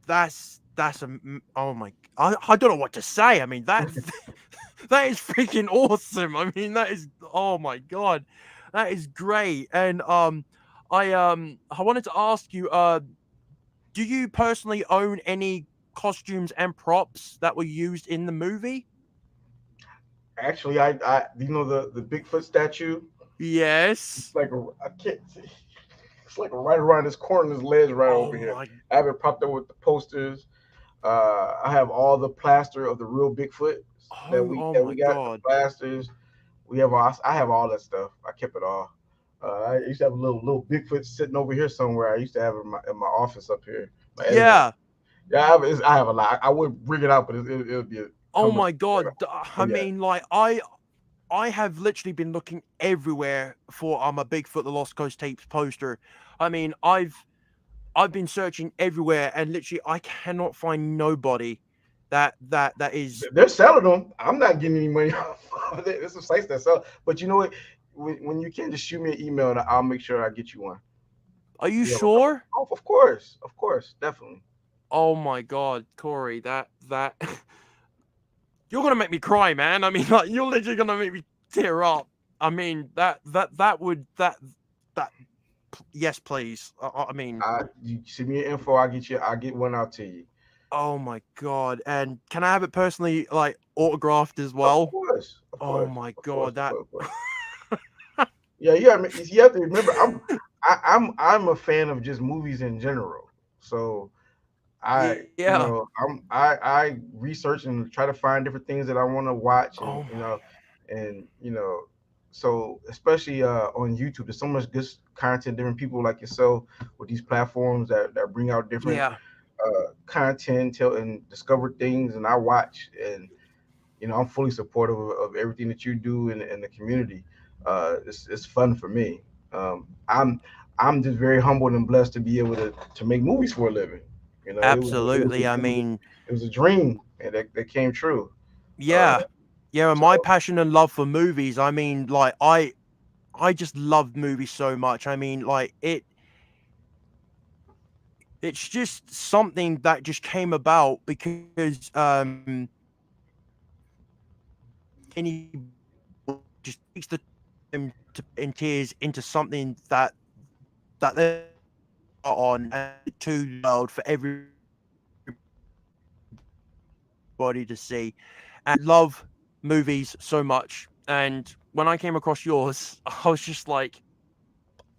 that's a oh my I don't know what to say. I mean that that is freaking awesome. I mean that is oh my god, that is great. And I wanted to ask you, do you personally own any costumes and props that were used in the movie? Actually, I the Bigfoot statue. Yes. It's like I can't see. It's like right around this corner, this ledge right Oh over here. my. I have it propped up with the posters. I have all the plaster of the real Bigfoot that Oh we oh that my we got the god. plasters. I have all that stuff. I kept it all. I used to have a little Bigfoot sitting over here somewhere. I used to have it in my office up here, Yeah. Yeah, I have a lot. I would bring it out, but it'll be. Oh my God. I Yeah. mean, like I have literally been looking everywhere for a Bigfoot the Lost Coast tapes poster. I mean, I've been searching everywhere, and literally I cannot find nobody that is. They're selling them. I'm not getting any money off of it. There's some sites that sell. But you know what? When you can, just shoot me an email and I'll make sure I get you one. Are you Yeah, sure? of course, definitely. Oh my God, Corey, that you're gonna make me cry, man. I mean, like, you're literally gonna make me tear up. I mean, that would that yes, please. I mean, You send me your info. I'll get one out to you. oh my God, and can I have it personally, like, autographed as Of well? course, of Oh course, my of course, God, that. of course. Yeah, yeah. I mean, you have to remember, I'm a fan of just movies in general. So Yeah. I research and try to find different things that I want to watch, Oh and my. so especially on YouTube, there's so much good content, different people like yourself with these platforms that bring out different Yeah. content, tell and discover things, and I watch, and I'm fully supportive of everything that you do in the community. It's fun for me. I'm just very humbled and blessed to be able to make movies for a living. Absolutely. I mean, it was a dream, and that came true. Uh, yeah. Yeah, and so my passion and love for movies, I mean, like, I just love movies so much. I mean, like, it's just something that just came about because any just takes the time to in tears into something that they're on and to the world for everybody to see. And I love movies so much. And when I came across yours, I was just like,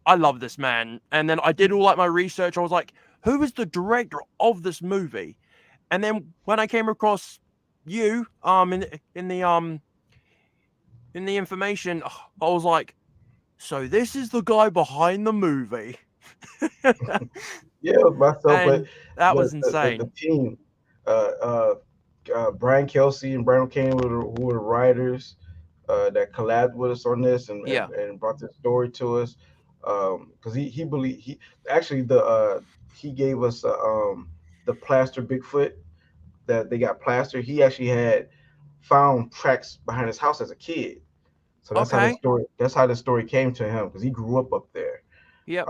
I love this man. And then I did all like my research. I was like, who is the director of this movie? And then when I came across you, in the information, I was like, so this is the guy behind the movie. yeah, it was myself, but And that but was the insane. team, uh, uh, Brian Kelsey and Brandon Kane who were the writers that collabed with us on this Yeah. and brought this story to us. Because he believed he actually he gave us the plaster Bigfoot that they got plastered. He actually had found tracks behind his house as a kid. So Okay. that's how the story came to him because he grew up there. Yep.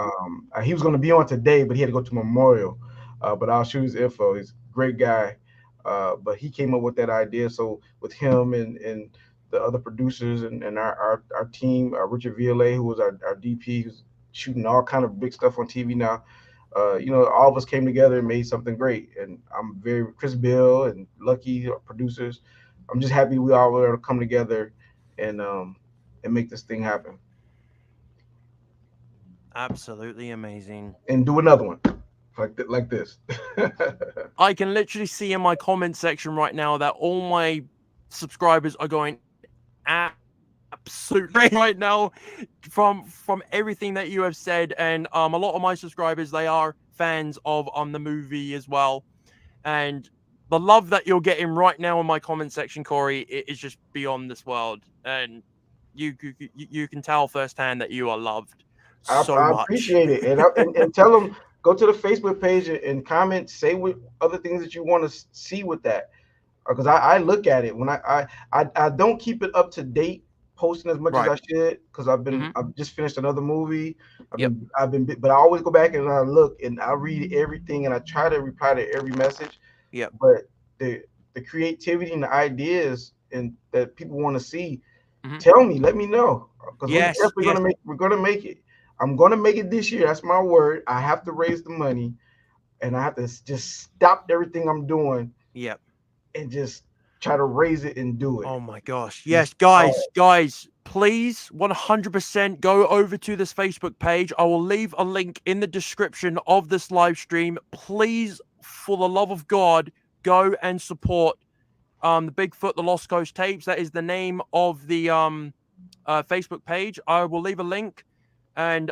He was going to be on today, but he had to go to Memorial. But I'll shoot his info. He's a great guy. But he came up with that idea. So with him and the other producers and our team, Richard Violet, who was our DP, who's shooting all kind of big stuff on TV now. All of us came together and made something great. And I'm very Chris Bill and Lucky producers. I'm just happy we all were able to come together and make this thing happen Absolutely amazing. and do another one like this. I can literally see in my comment section right now that all my subscribers are going absolutely right now from everything that you have said, and a lot of my subscribers, they are fans of the movie as well, and the love that you're getting right now in my comment section, Corey, is just beyond this world, and you can tell firsthand that you are loved so I much. appreciate it, and tell them go to the Facebook page and comment, say what other things that you want to see with that, because I look at it when I don't keep it up to date posting as much as Right. I should because Hmm. I've just finished another movie. Yep. But I always go back and I look and I read everything and I try to reply to every message. Yep. But the creativity and the ideas and that people want to see, Hmm. tell me, let me know because we're Yes. definitely Yes. gonna make it. I'm gonna make it this year. That's my word. I have to raise the money and I have to just stop everything I'm doing Yep. and just try to raise it and do it. Oh my gosh. Just Yes, guys, please 100% go over to this Facebook page. I will leave a link in the description of this live stream. Please, for the love of God, go and support the Bigfoot the Lost Coast tapes. That is the name of the Facebook page. I will leave a link, and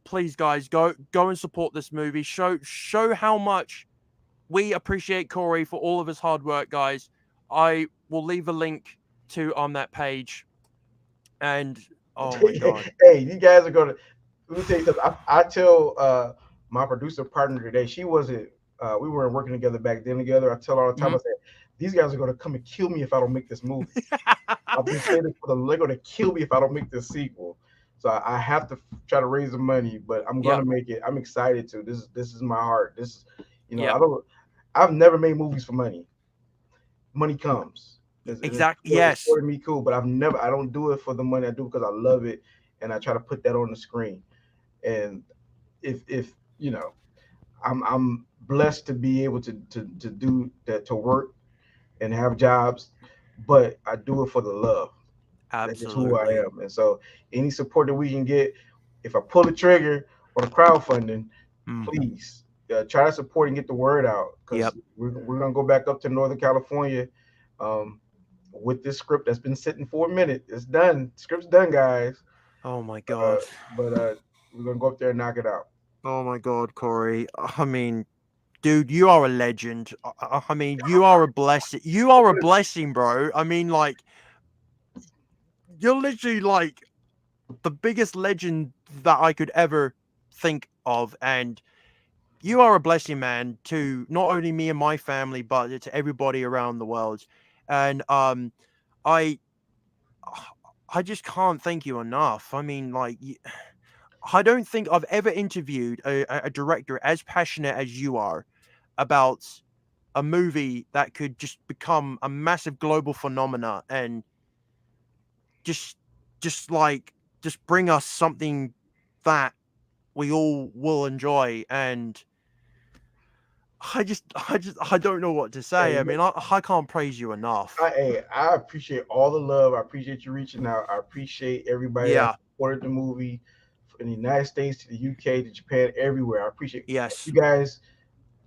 please guys, go and support this movie. Show how much we appreciate Corey for all of his hard work, guys. I will leave a link to that page. And oh my god. Hey, you guys are gonna. Let me tell you something. I tell my producer partner today. She wasn't. We weren't working together back then together. I tell her all the time. I said, these guys are gonna come and kill me if I don't make this movie. I've been saying it for them. They're gonna kill me if I don't make this sequel. So I have to try to raise the money, but I'm gonna make it. I'm excited to. This is my heart. This, I've never made movies for money. Money comes. Exactly. Yes. For me, cool, but I don't do it for the money. I do it because I love it, and I try to put that on the screen. And if I'm blessed to be able to do that, to work and have jobs, but I do it for the love. Absolutely. That's just who I am. And so any support that we can get, if I pull the trigger on the crowdfunding, please try to support and get the word out, because we're going to go back up to Northern California with this script that's been sitting for a minute. It's done. Script's done, guys. Oh my god. But we're going to go up there and knock it out. Oh my god, Corey. I mean, dude, you are a legend. I mean, you are a blessing. You are a blessing, bro. I mean, like, you're literally like the biggest legend that I could ever think of. And you are a blessing, man, to not only me and my family, but to everybody around the world. And I just can't thank you enough. I mean, like, I don't think I've ever interviewed a director as passionate as you are about a movie that could just become a massive global phenomena and just bring us something that we all will enjoy. And I don't know what to say. I mean, I can't praise you enough. I appreciate all the love. I appreciate you reaching out. I appreciate everybody that supported the movie in the United States, to the UK, to Japan, everywhere. I appreciate you guys.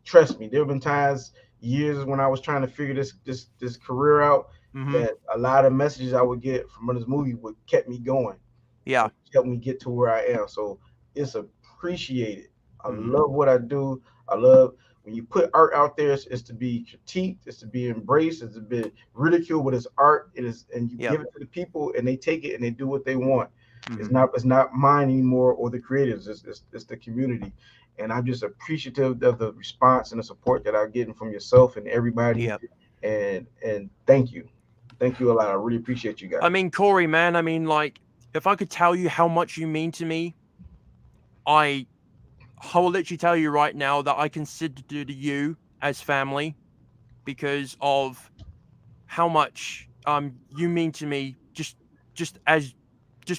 Trust me, there have been times, years when I was trying to figure this career out, that a lot of messages I would get from this movie would kept me going. Yeah, helped me get to where I am. So it's appreciated. I love what I do. I love when you put art out there. It's to be critiqued. It's to be embraced. It's to be ridiculed. But it's art. It is, and you give it to the people, and they take it and they do what they want. It's not mine anymore or the creators. It's the community. And I'm just appreciative of the response and the support that I'm getting from yourself and everybody. And thank you. Thank you a lot. I really appreciate you guys. I mean, Corey, man, I mean, like, if I could tell you how much you mean to me, I will literally tell you right now that I consider you as family because of how much you mean to me just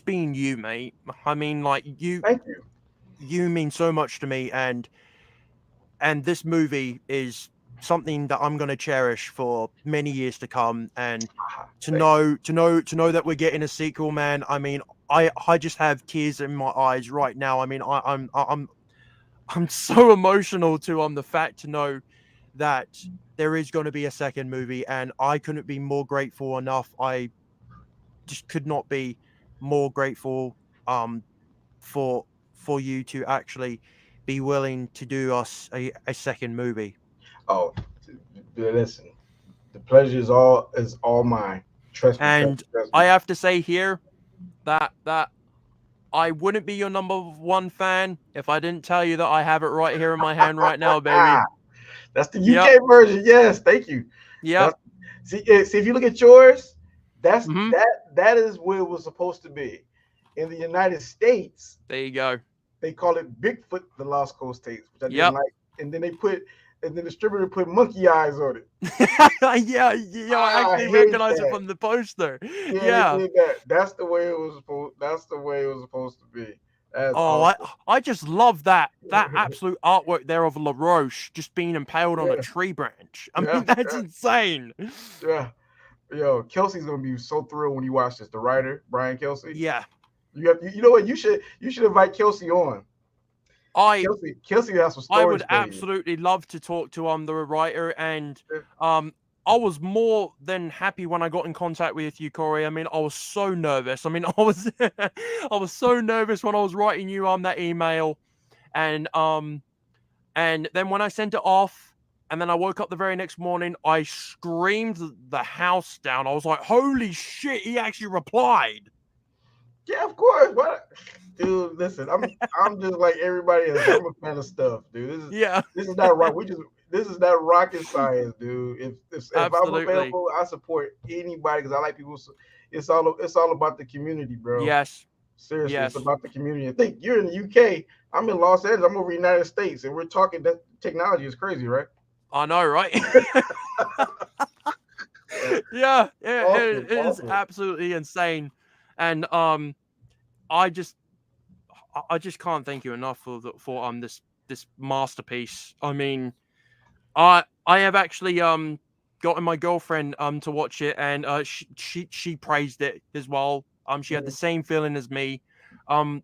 being you, mate. I mean, like, Thank you. You mean so much to me, and this movie is something that I'm going to cherish for many years to come. And to know that we're getting a sequel, man. I mean, I just have tears in my eyes right now. I mean, I'm so emotional to the fact to know that there is going to be a second movie, and I couldn't be more grateful enough. I just could not be more grateful for you to actually be willing to do us a second movie. Oh, listen, the pleasure is all mine. Trust me. And trust me. I have to say here that I wouldn't be your number one fan if I didn't tell you that I have it right here in my hand right now, baby. That's the UK version. Yes, thank you. Yeah. See, if you look at yours, that is where it was supposed to be. In the United States, there you go. They call it Bigfoot: The Lost Coast Tapes, which I didn't like. And then the distributor put monkey eyes on it. I actually recognize it from the poster. Yeah. That's the way it was supposed to be. That's awesome. I just love that absolute artwork there of LaRoche just being impaled on a tree branch. I mean, that's insane. Yeah. Yo, Kelsey's gonna be so thrilled when you watch this. The writer, Brian Kelsey. Yeah. You know what? You should invite Kelsey on. Kelsey has some stories. I would absolutely love to talk to the writer, and I was more than happy when I got in contact with you, Corey. I mean, I was so nervous. I mean, I was so nervous when I was writing you that email, and then when I sent it off, And then I woke up the very next morning. I screamed the house down. I was like, "Holy shit!" He actually replied. Yeah, of course. What, dude? Listen, I'm just like everybody else. I'm a fan of stuff, dude. Yeah, This is not right. This is not rocket science, dude. If I'm absolutely. available, I support anybody because I like people. It's all about the community, bro. Yes, Seriously, it's yes. about the community. I think you're in the UK. I'm in Los Angeles. I'm over the United States, and we're talking that technology is crazy, right? I know, right? Yeah, Awesome, it is awesome. absolutely insane, and I just I just can't thank you enough for this masterpiece. I mean, I have actually gotten my girlfriend to watch it, and she praised it as well. She had the Mhm. same feeling as me. Um,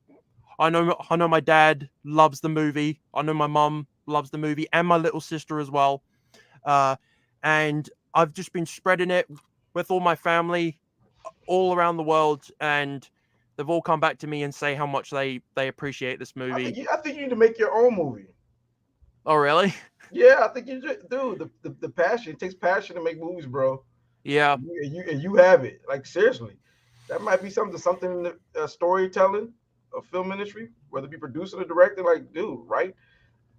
I know my dad loves the movie. I know my mum loves the movie, and my little sister as well. Uh, and I've just been spreading it with all my family all around the world, and they've all come back to me and say how much they appreciate this movie. I think you need to make your own movie. Oh, really? Yeah, I think you should, dude. The passion, it takes passion to make movies, bro. Yeah, And you have it. Like seriously, that might be something in the storytelling of film industry, whether it be producing or directing. Like, dude, right?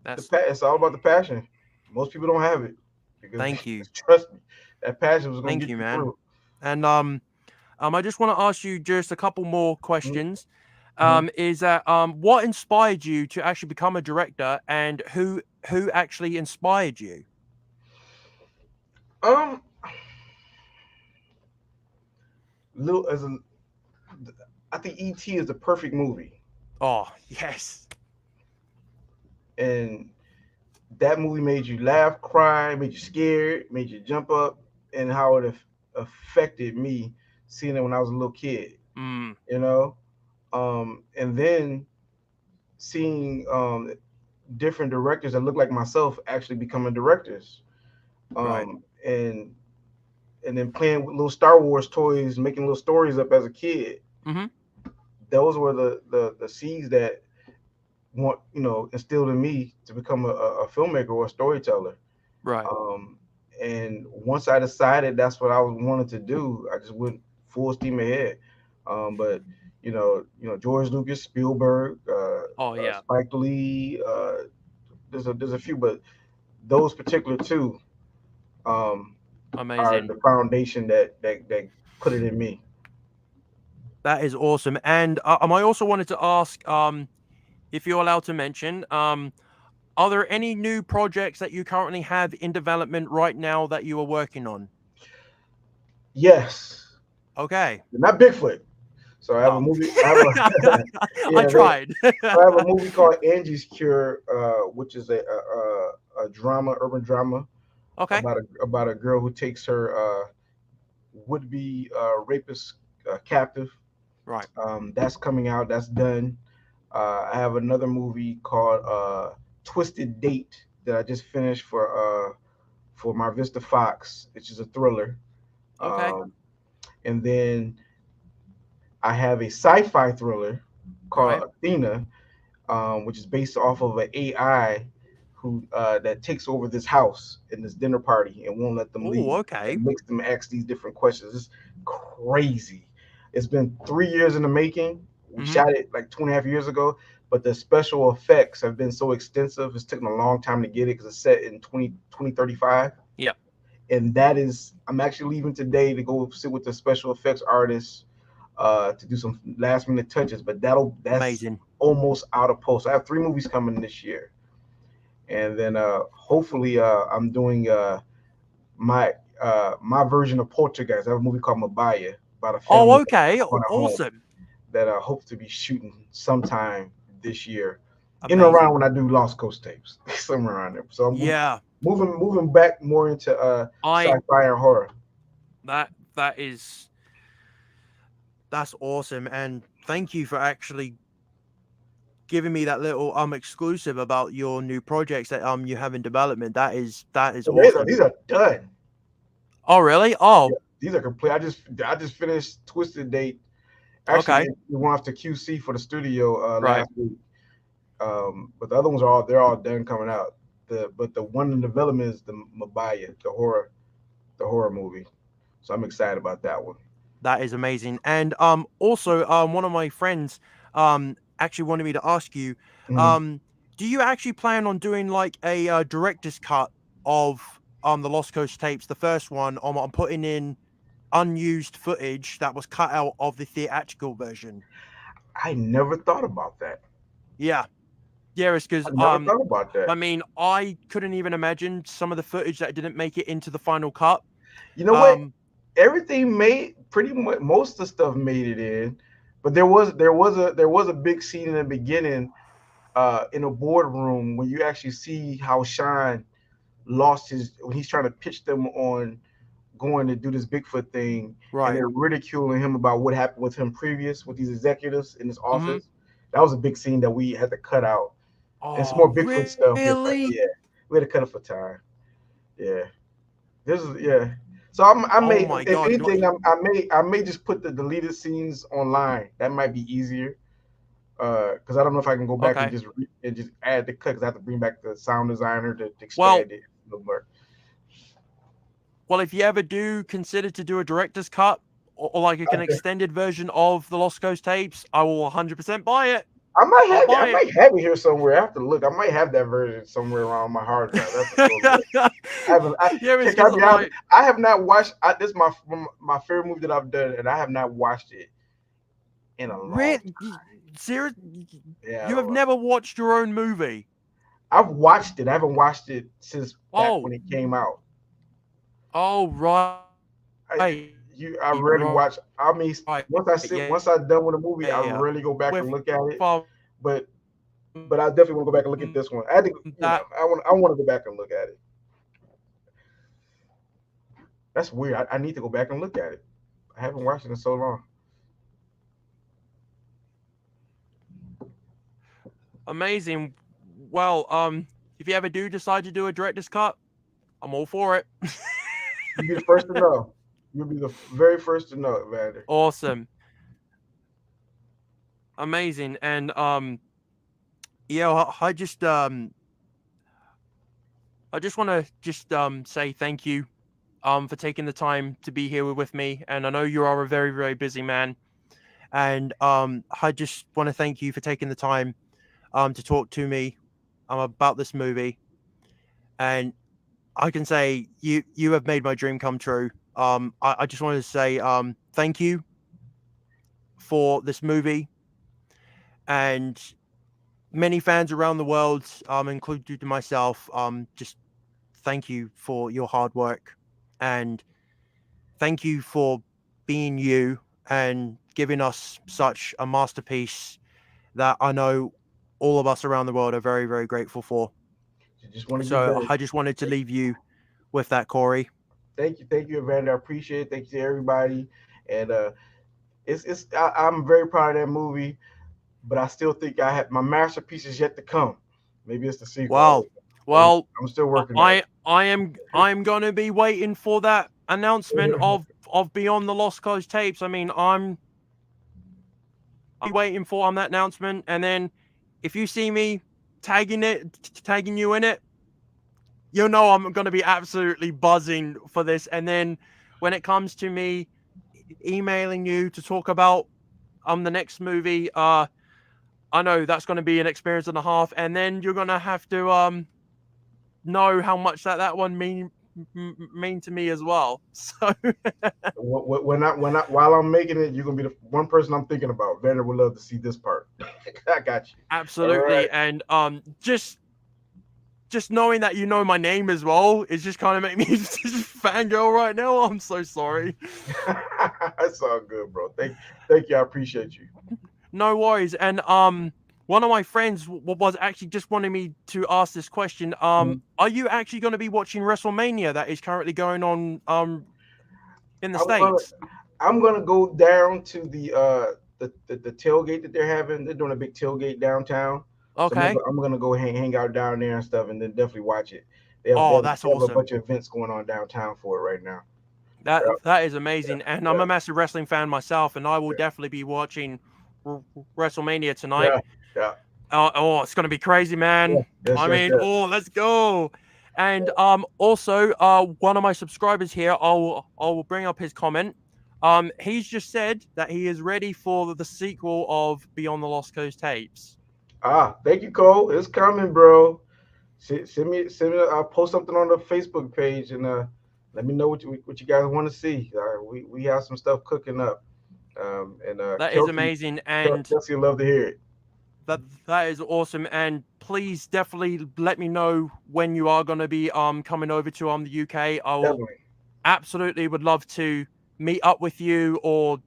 that's It's all about the passion. Most people don't have it because thank you. trust me, that passion was gonna Thank get you, you man. through. And I just want to ask you just a couple more questions. Mhm. Is that what inspired you to actually become a director, and who actually inspired you? Um, little as a, I think E.T. is the perfect movie, Oh, yes. and that movie made you laugh, cry, made you scared, made you jump up, and how it affected me seeing it when I was a little kid. Mm, You know, and then seeing different directors that look like myself actually becoming directors, right. and then playing with little Star Wars toys, making little stories up as a kid. Mm-hmm. Those were the seeds that instilled in me to become a filmmaker or a storyteller. Right. Um, and once I decided that's what I wanted to do, I just went full steam ahead. But George Lucas, Spielberg, Oh, yeah. Spike Lee. There's a few, but those particular two um, are Amazing. the foundation that put it in me. That is awesome. And I also wanted to ask, if you're allowed to mention, are there any new projects that you currently have in development right now that you are working on? Yes, Okay. not Bigfoot. So I have a Oh, movie. I have a I yeah. tried. So I have a movie called Angie's Cure, which is a drama, urban drama Okay. about a girl who takes her would be rapist captive. Right. That's coming out. That's done. I have another movie called Twisted Date that I just finished for Mar Vista Fox, which is a thriller. Okay. Um, and then I have a sci-fi thriller Right. called Athena, which is based off of an AI who that takes over this house in this dinner party and won't let them Oh, leave okay. and makes them ask these different questions. It's crazy. It's been 3 years in the making. We Mm-hmm. shot it like 2.5 years ago, but the special effects have been so extensive. It's taken a long time to get it because it's set in 2035. Yep. And that is, I'm actually leaving today to go sit with the special effects artists to do some last minute touches, but that's Amazing. almost out of post. I have 3 movies coming this year, and then hopefully I'm doing my version of Poltergeist. I have a movie called Mabaya about a Oh, family okay. on a home Awesome. that I hope to be shooting sometime this year, in and around Amazing. when I do Lost Coast tapes, somewhere around there. So I'm Yeah. moving back more into I sci-fi and horror. that is that's awesome, and thank you for actually giving me that little exclusive about your new projects that you have in development. That is So awesome. these are done. Oh, really? Yeah, Oh, these are complete. I just finished Twisted Date. Actually, okay. we went off to QC for the studio Right. last week. But the other ones they're all done coming out. the one in development is the Mabaya, the horror movie. So I'm excited about that one. That is amazing. And also one of my friends actually wanted me to ask you, Mhm. um do you actually plan on doing like a director's cut of the Lost Coast tapes, the first one, on putting in unused footage that was cut out of the theatrical version? I never thought about that. Yeah. Yeah, it's because I never thought about that. I mean, I couldn't even imagine some of the footage that didn't make it into the final cut. You know what? Um Everything made pretty much most of the stuff made it in, but there was a big scene in the beginning in a boardroom when you actually see how Sean lost his when he's trying to pitch them on going to do this Bigfoot thing, and right. they're ridiculing him about what happened with him previous with these executives in his Mhm. office. That was a big scene that we had to cut out. And some Oh, more Bigfoot stuff. really? Yeah, we had to cut it for time. Yeah, this is yeah. So I Oh may, my if god. anything, I may just put the deleted scenes online. That might be easier. Because I don't know if I can go back and Okay. just add the cut. Because I have to bring back the sound designer to Well, expand it a little more. well, if you ever do consider to do a director's cut, or like an Okay. extended version of the Lost Coast tapes, I will 100% buy it. I might I'll have it. I buy it. might have it here somewhere. I have to look. I might have that version somewhere around my hard drive. That's a cool. I haven't. Yeah, it's Can I because be honest? like, I have not watched. This is my favorite movie that I've done, and I have not watched it in a long really, time. serious, Yeah, you have never watched your own movie? I've watched it. I haven't watched it since back Oh, when it came out. oh, right, I right, I rarely watch. I mean, right, yeah, once I'm done with a movie, yeah, I yeah. rarely go back and With look at it. um, But I definitely want to go back and look at this one. I had to, that I want to go back and look at it. That's weird. I need to go back and look at it. I haven't watched it in so long. amazing. Well, if you ever do decide to do a director's cut, I'm all for it. You'll be the first to know. You'll be the very first to know, Vander. Awesome. Amazing. And yeah, I just want to just say thank you for taking the time to be here with me. And I know you are a very, very busy man. And I just want to thank you for taking the time to talk to me about this movie. And I can say you have made my dream come true. I just wanted to say thank you for this movie, and many fans around the world, including myself, just thank you for your hard work, and thank you for being you and giving us such a masterpiece that I know all of us around the world are very, very grateful for. You just want to get So better. I just wanted to leave you with that, Corey. Thank you, Evander. I appreciate it. Thank you to everybody. And I'm very proud of that movie, but I still think I have my masterpiece is yet to come. Maybe it's the sequel. Well, well, I'm still working on it. I'm gonna be waiting for that announcement of Beyond the Lost Coast tapes. I mean, I'll be waiting for that announcement, and then if you see me tagging you in it, you'll know I'm gonna be absolutely buzzing for this. And then when it comes to me emailing you to talk about the next movie, I know that's gonna be an experience and a half, and then you're gonna have to know how much that one mean to me as well. So While I'm making it, you're gonna be the one person I'm thinking about. Vander would love to see this part. I got you. absolutely. All right. And just knowing that you know my name as well is just kind of make me just fangirl right now. I'm so sorry. That's all good, bro. Thank you. I appreciate you. No worries. And one of my friends was actually just wanting me to ask this question. Are you actually going to be watching WrestleMania that is currently going on in the States? I'm gonna go down to the tailgate that they're having. They're doing a big tailgate downtown. So Okay. I'm gonna go hang out down there and stuff, and then definitely watch it. Oh, that's they have a awesome. bunch of events going on downtown for it right now. That is amazing. And I'm Yeah. a massive wrestling fan myself, and I will definitely be watching WrestleMania tonight. Yeah, Oh, it's gonna be crazy, man. Yes, I yes, mean, yes. oh, let's go. And also one of my subscribers here, I'll bring up his comment. He's just said that he is ready for the sequel of Beyond the Lost Coast tapes. Thank you, Cole. It's coming, bro. Send me. I'll post something on the Facebook page and let me know what you guys want to see. We have some stuff cooking up. And That is amazing, and Kelsey would love to hear it. that is awesome. And please definitely let me know when you are going to be coming over to the UK. I will Definitely. absolutely would love to meet up with you or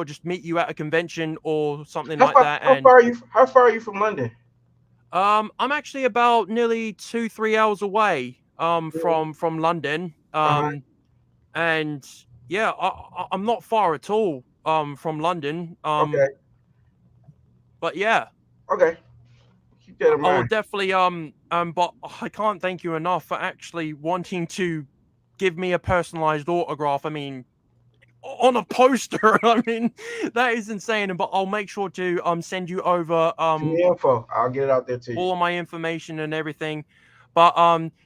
just meet you at a convention or something like that. How And far are you? How far are you from London? I'm actually about nearly 2-3 hours away from London. And yeah, I'm not far at all from London. Okay. But yeah, Okay. Keep that in I will mind. definitely but I can't thank you enough for actually wanting to give me a personalized autograph. I mean, on a poster. I mean, that is insane. But I'll make sure to send you over Send me info. I'll get it out there to you. all of my information and everything. But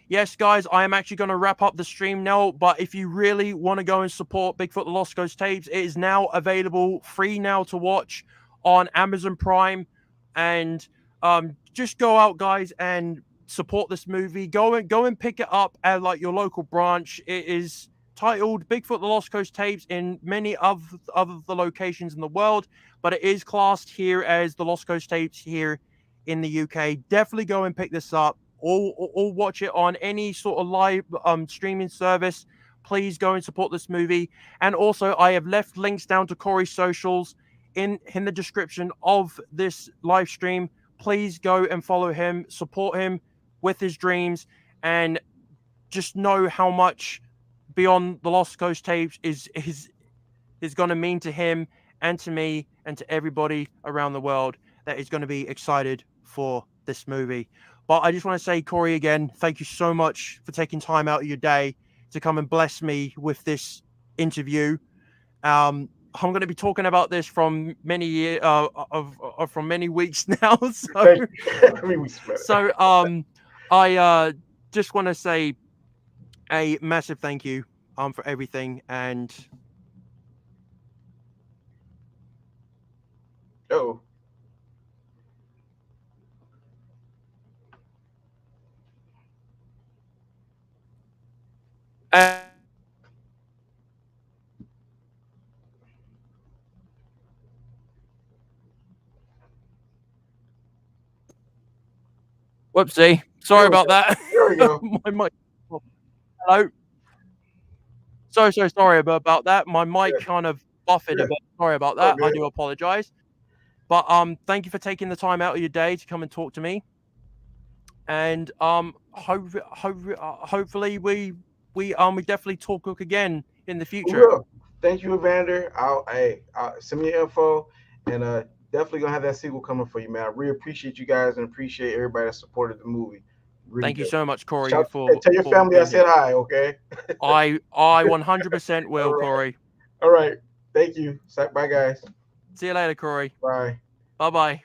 yes, guys, I am actually going to wrap up the stream now. But if you really want to go and support Bigfoot the Lost Coast tapes, it is now available free now to watch on Amazon Prime. And just go out, guys, and support this movie. Go and pick it up at like your local branch. It is titled Bigfoot the Lost Coast tapes in many of the locations in the world, but it is classed here as the Lost Coast tapes here in the UK. Definitely go and pick this up or watch it on any sort of live streaming service. Please go and support this movie. And also, I have left links down to Corey's socials in the description of this live stream. Please go and follow him, support him with his dreams, and just know how much Beyond the Lost Coast tapes is going to mean to him and to me and to everybody around the world that is going to be excited for this movie. But I just want to say, Corey, again, thank you so much for taking time out of your day to come and bless me with this interview. I'm going to be talking about this from many from many weeks now. So I just want to say a massive thank you for everything. And whoopsie, sorry about that. There we go. Hello. So sorry about that. My mic kind of buffered a bit. Sorry about that. I do apologize. But thank you for taking the time out of your day to come and talk to me. And hopefully we definitely talk again in the future. Thank you, Evander. I'll send me your info, and definitely gonna have that sequel coming for you, man. I really appreciate you guys and appreciate everybody that supported the movie. Really Thank you so much, Corey. tell your family I said hi, okay? I 100% will, All right. Corey. All right. Thank you. Bye, guys. See you later, Corey. Bye. Bye-bye.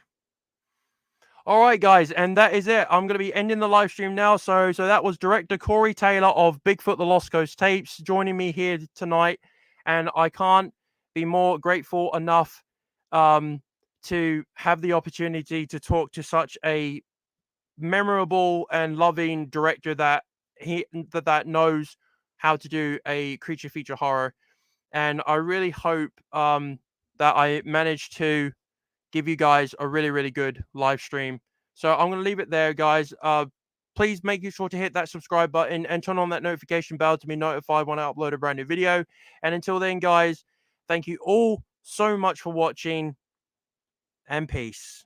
All right, guys, and that is it. I'm going to be ending the live stream now. So that was director Corey Taylor of Bigfoot the Lost Coast tapes joining me here tonight, and I can't be more grateful enough to have the opportunity to talk to such a memorable and loving director that knows how to do a creature feature horror. And I really hope that I managed to give you guys a really, really good live stream. So I'm going to leave it there, guys. Please make sure to hit that subscribe button and turn on that notification bell to be notified when I upload a brand new video. And until then, guys, thank you all so much for watching, and peace.